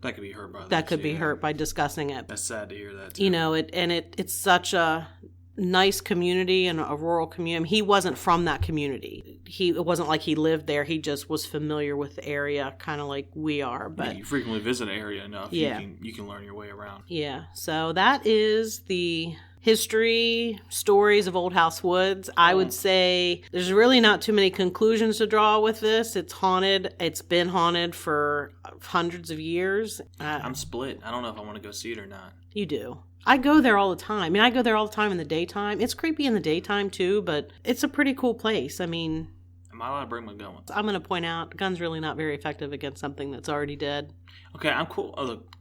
that could be hurt by that could be hurt by discussing it. That's sad to hear that too. You know, it's such a nice community and a rural community. He wasn't from that community. It wasn't like he lived there. He just was familiar with the area, kind of like we are. But you frequently visit an area enough, yeah, you can learn your way around. Yeah. So that is the history stories of Old House Woods. I would say there's really not too many conclusions to draw with this. It's haunted. It's been haunted for hundreds of years. I'm split. I don't know if I want to go see it or not. You do. I go there all the time. I mean, I go there all the time in the daytime. It's creepy in the daytime, too, but it's a pretty cool place. I mean... Am I allowed to bring my gun? I'm going to point out, a gun's really not very effective against something that's already dead. Okay, I'm cool. Oh, look,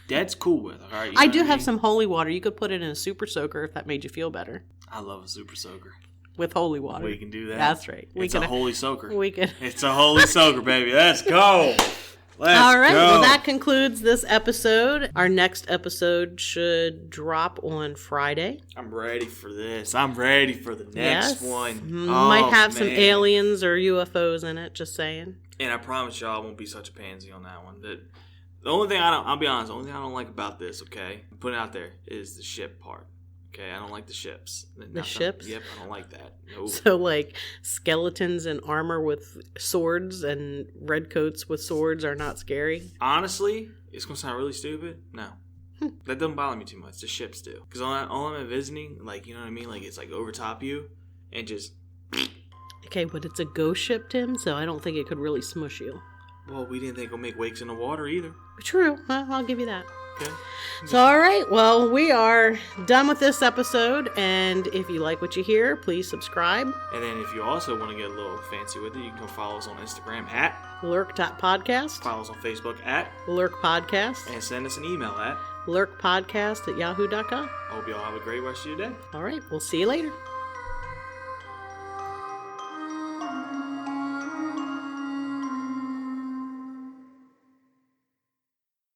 dead's cool with it, all right? I do have some holy water. You could put it in a super soaker if that made you feel better. I love a super soaker. With holy water. We can do that. That's right. It's a holy soaker. It's a holy soaker, baby. Let's go. All right, well, that concludes this episode. Our next episode should drop on Friday. I'm ready for this. I'm ready for the next one. Might have some aliens or UFOs in it, just saying. And I promise y'all I won't be such a pansy on that one. The only thing I'll be honest, the only thing I don't like about this, okay, I'm putting it out there, is the ship part. Okay, I don't like the ships. The ships? Yep, I don't like that. No. So, like, skeletons in armor with swords and red coats with swords are not scary? Honestly, it's going to sound really stupid. No. That doesn't bother me too much. The ships do. Because all I'm visiting, like, you know what I mean? Like, it's like over top you and just... Okay, but it's a ghost ship, Tim, so I don't think it could really smush you. Well, we didn't think it would make wakes in the water either. True. Well, I'll give you that. Okay. So, all right. Well, we are done with this episode. And if you like what you hear, please subscribe. And then if you also want to get a little fancy with it, you can come follow us on Instagram at lurk.podcast. Follow us on Facebook at Lurk Podcast. And send us an email at lurkpodcast@yahoo.com. I hope you all have a great rest of your day. All right. We'll see you later.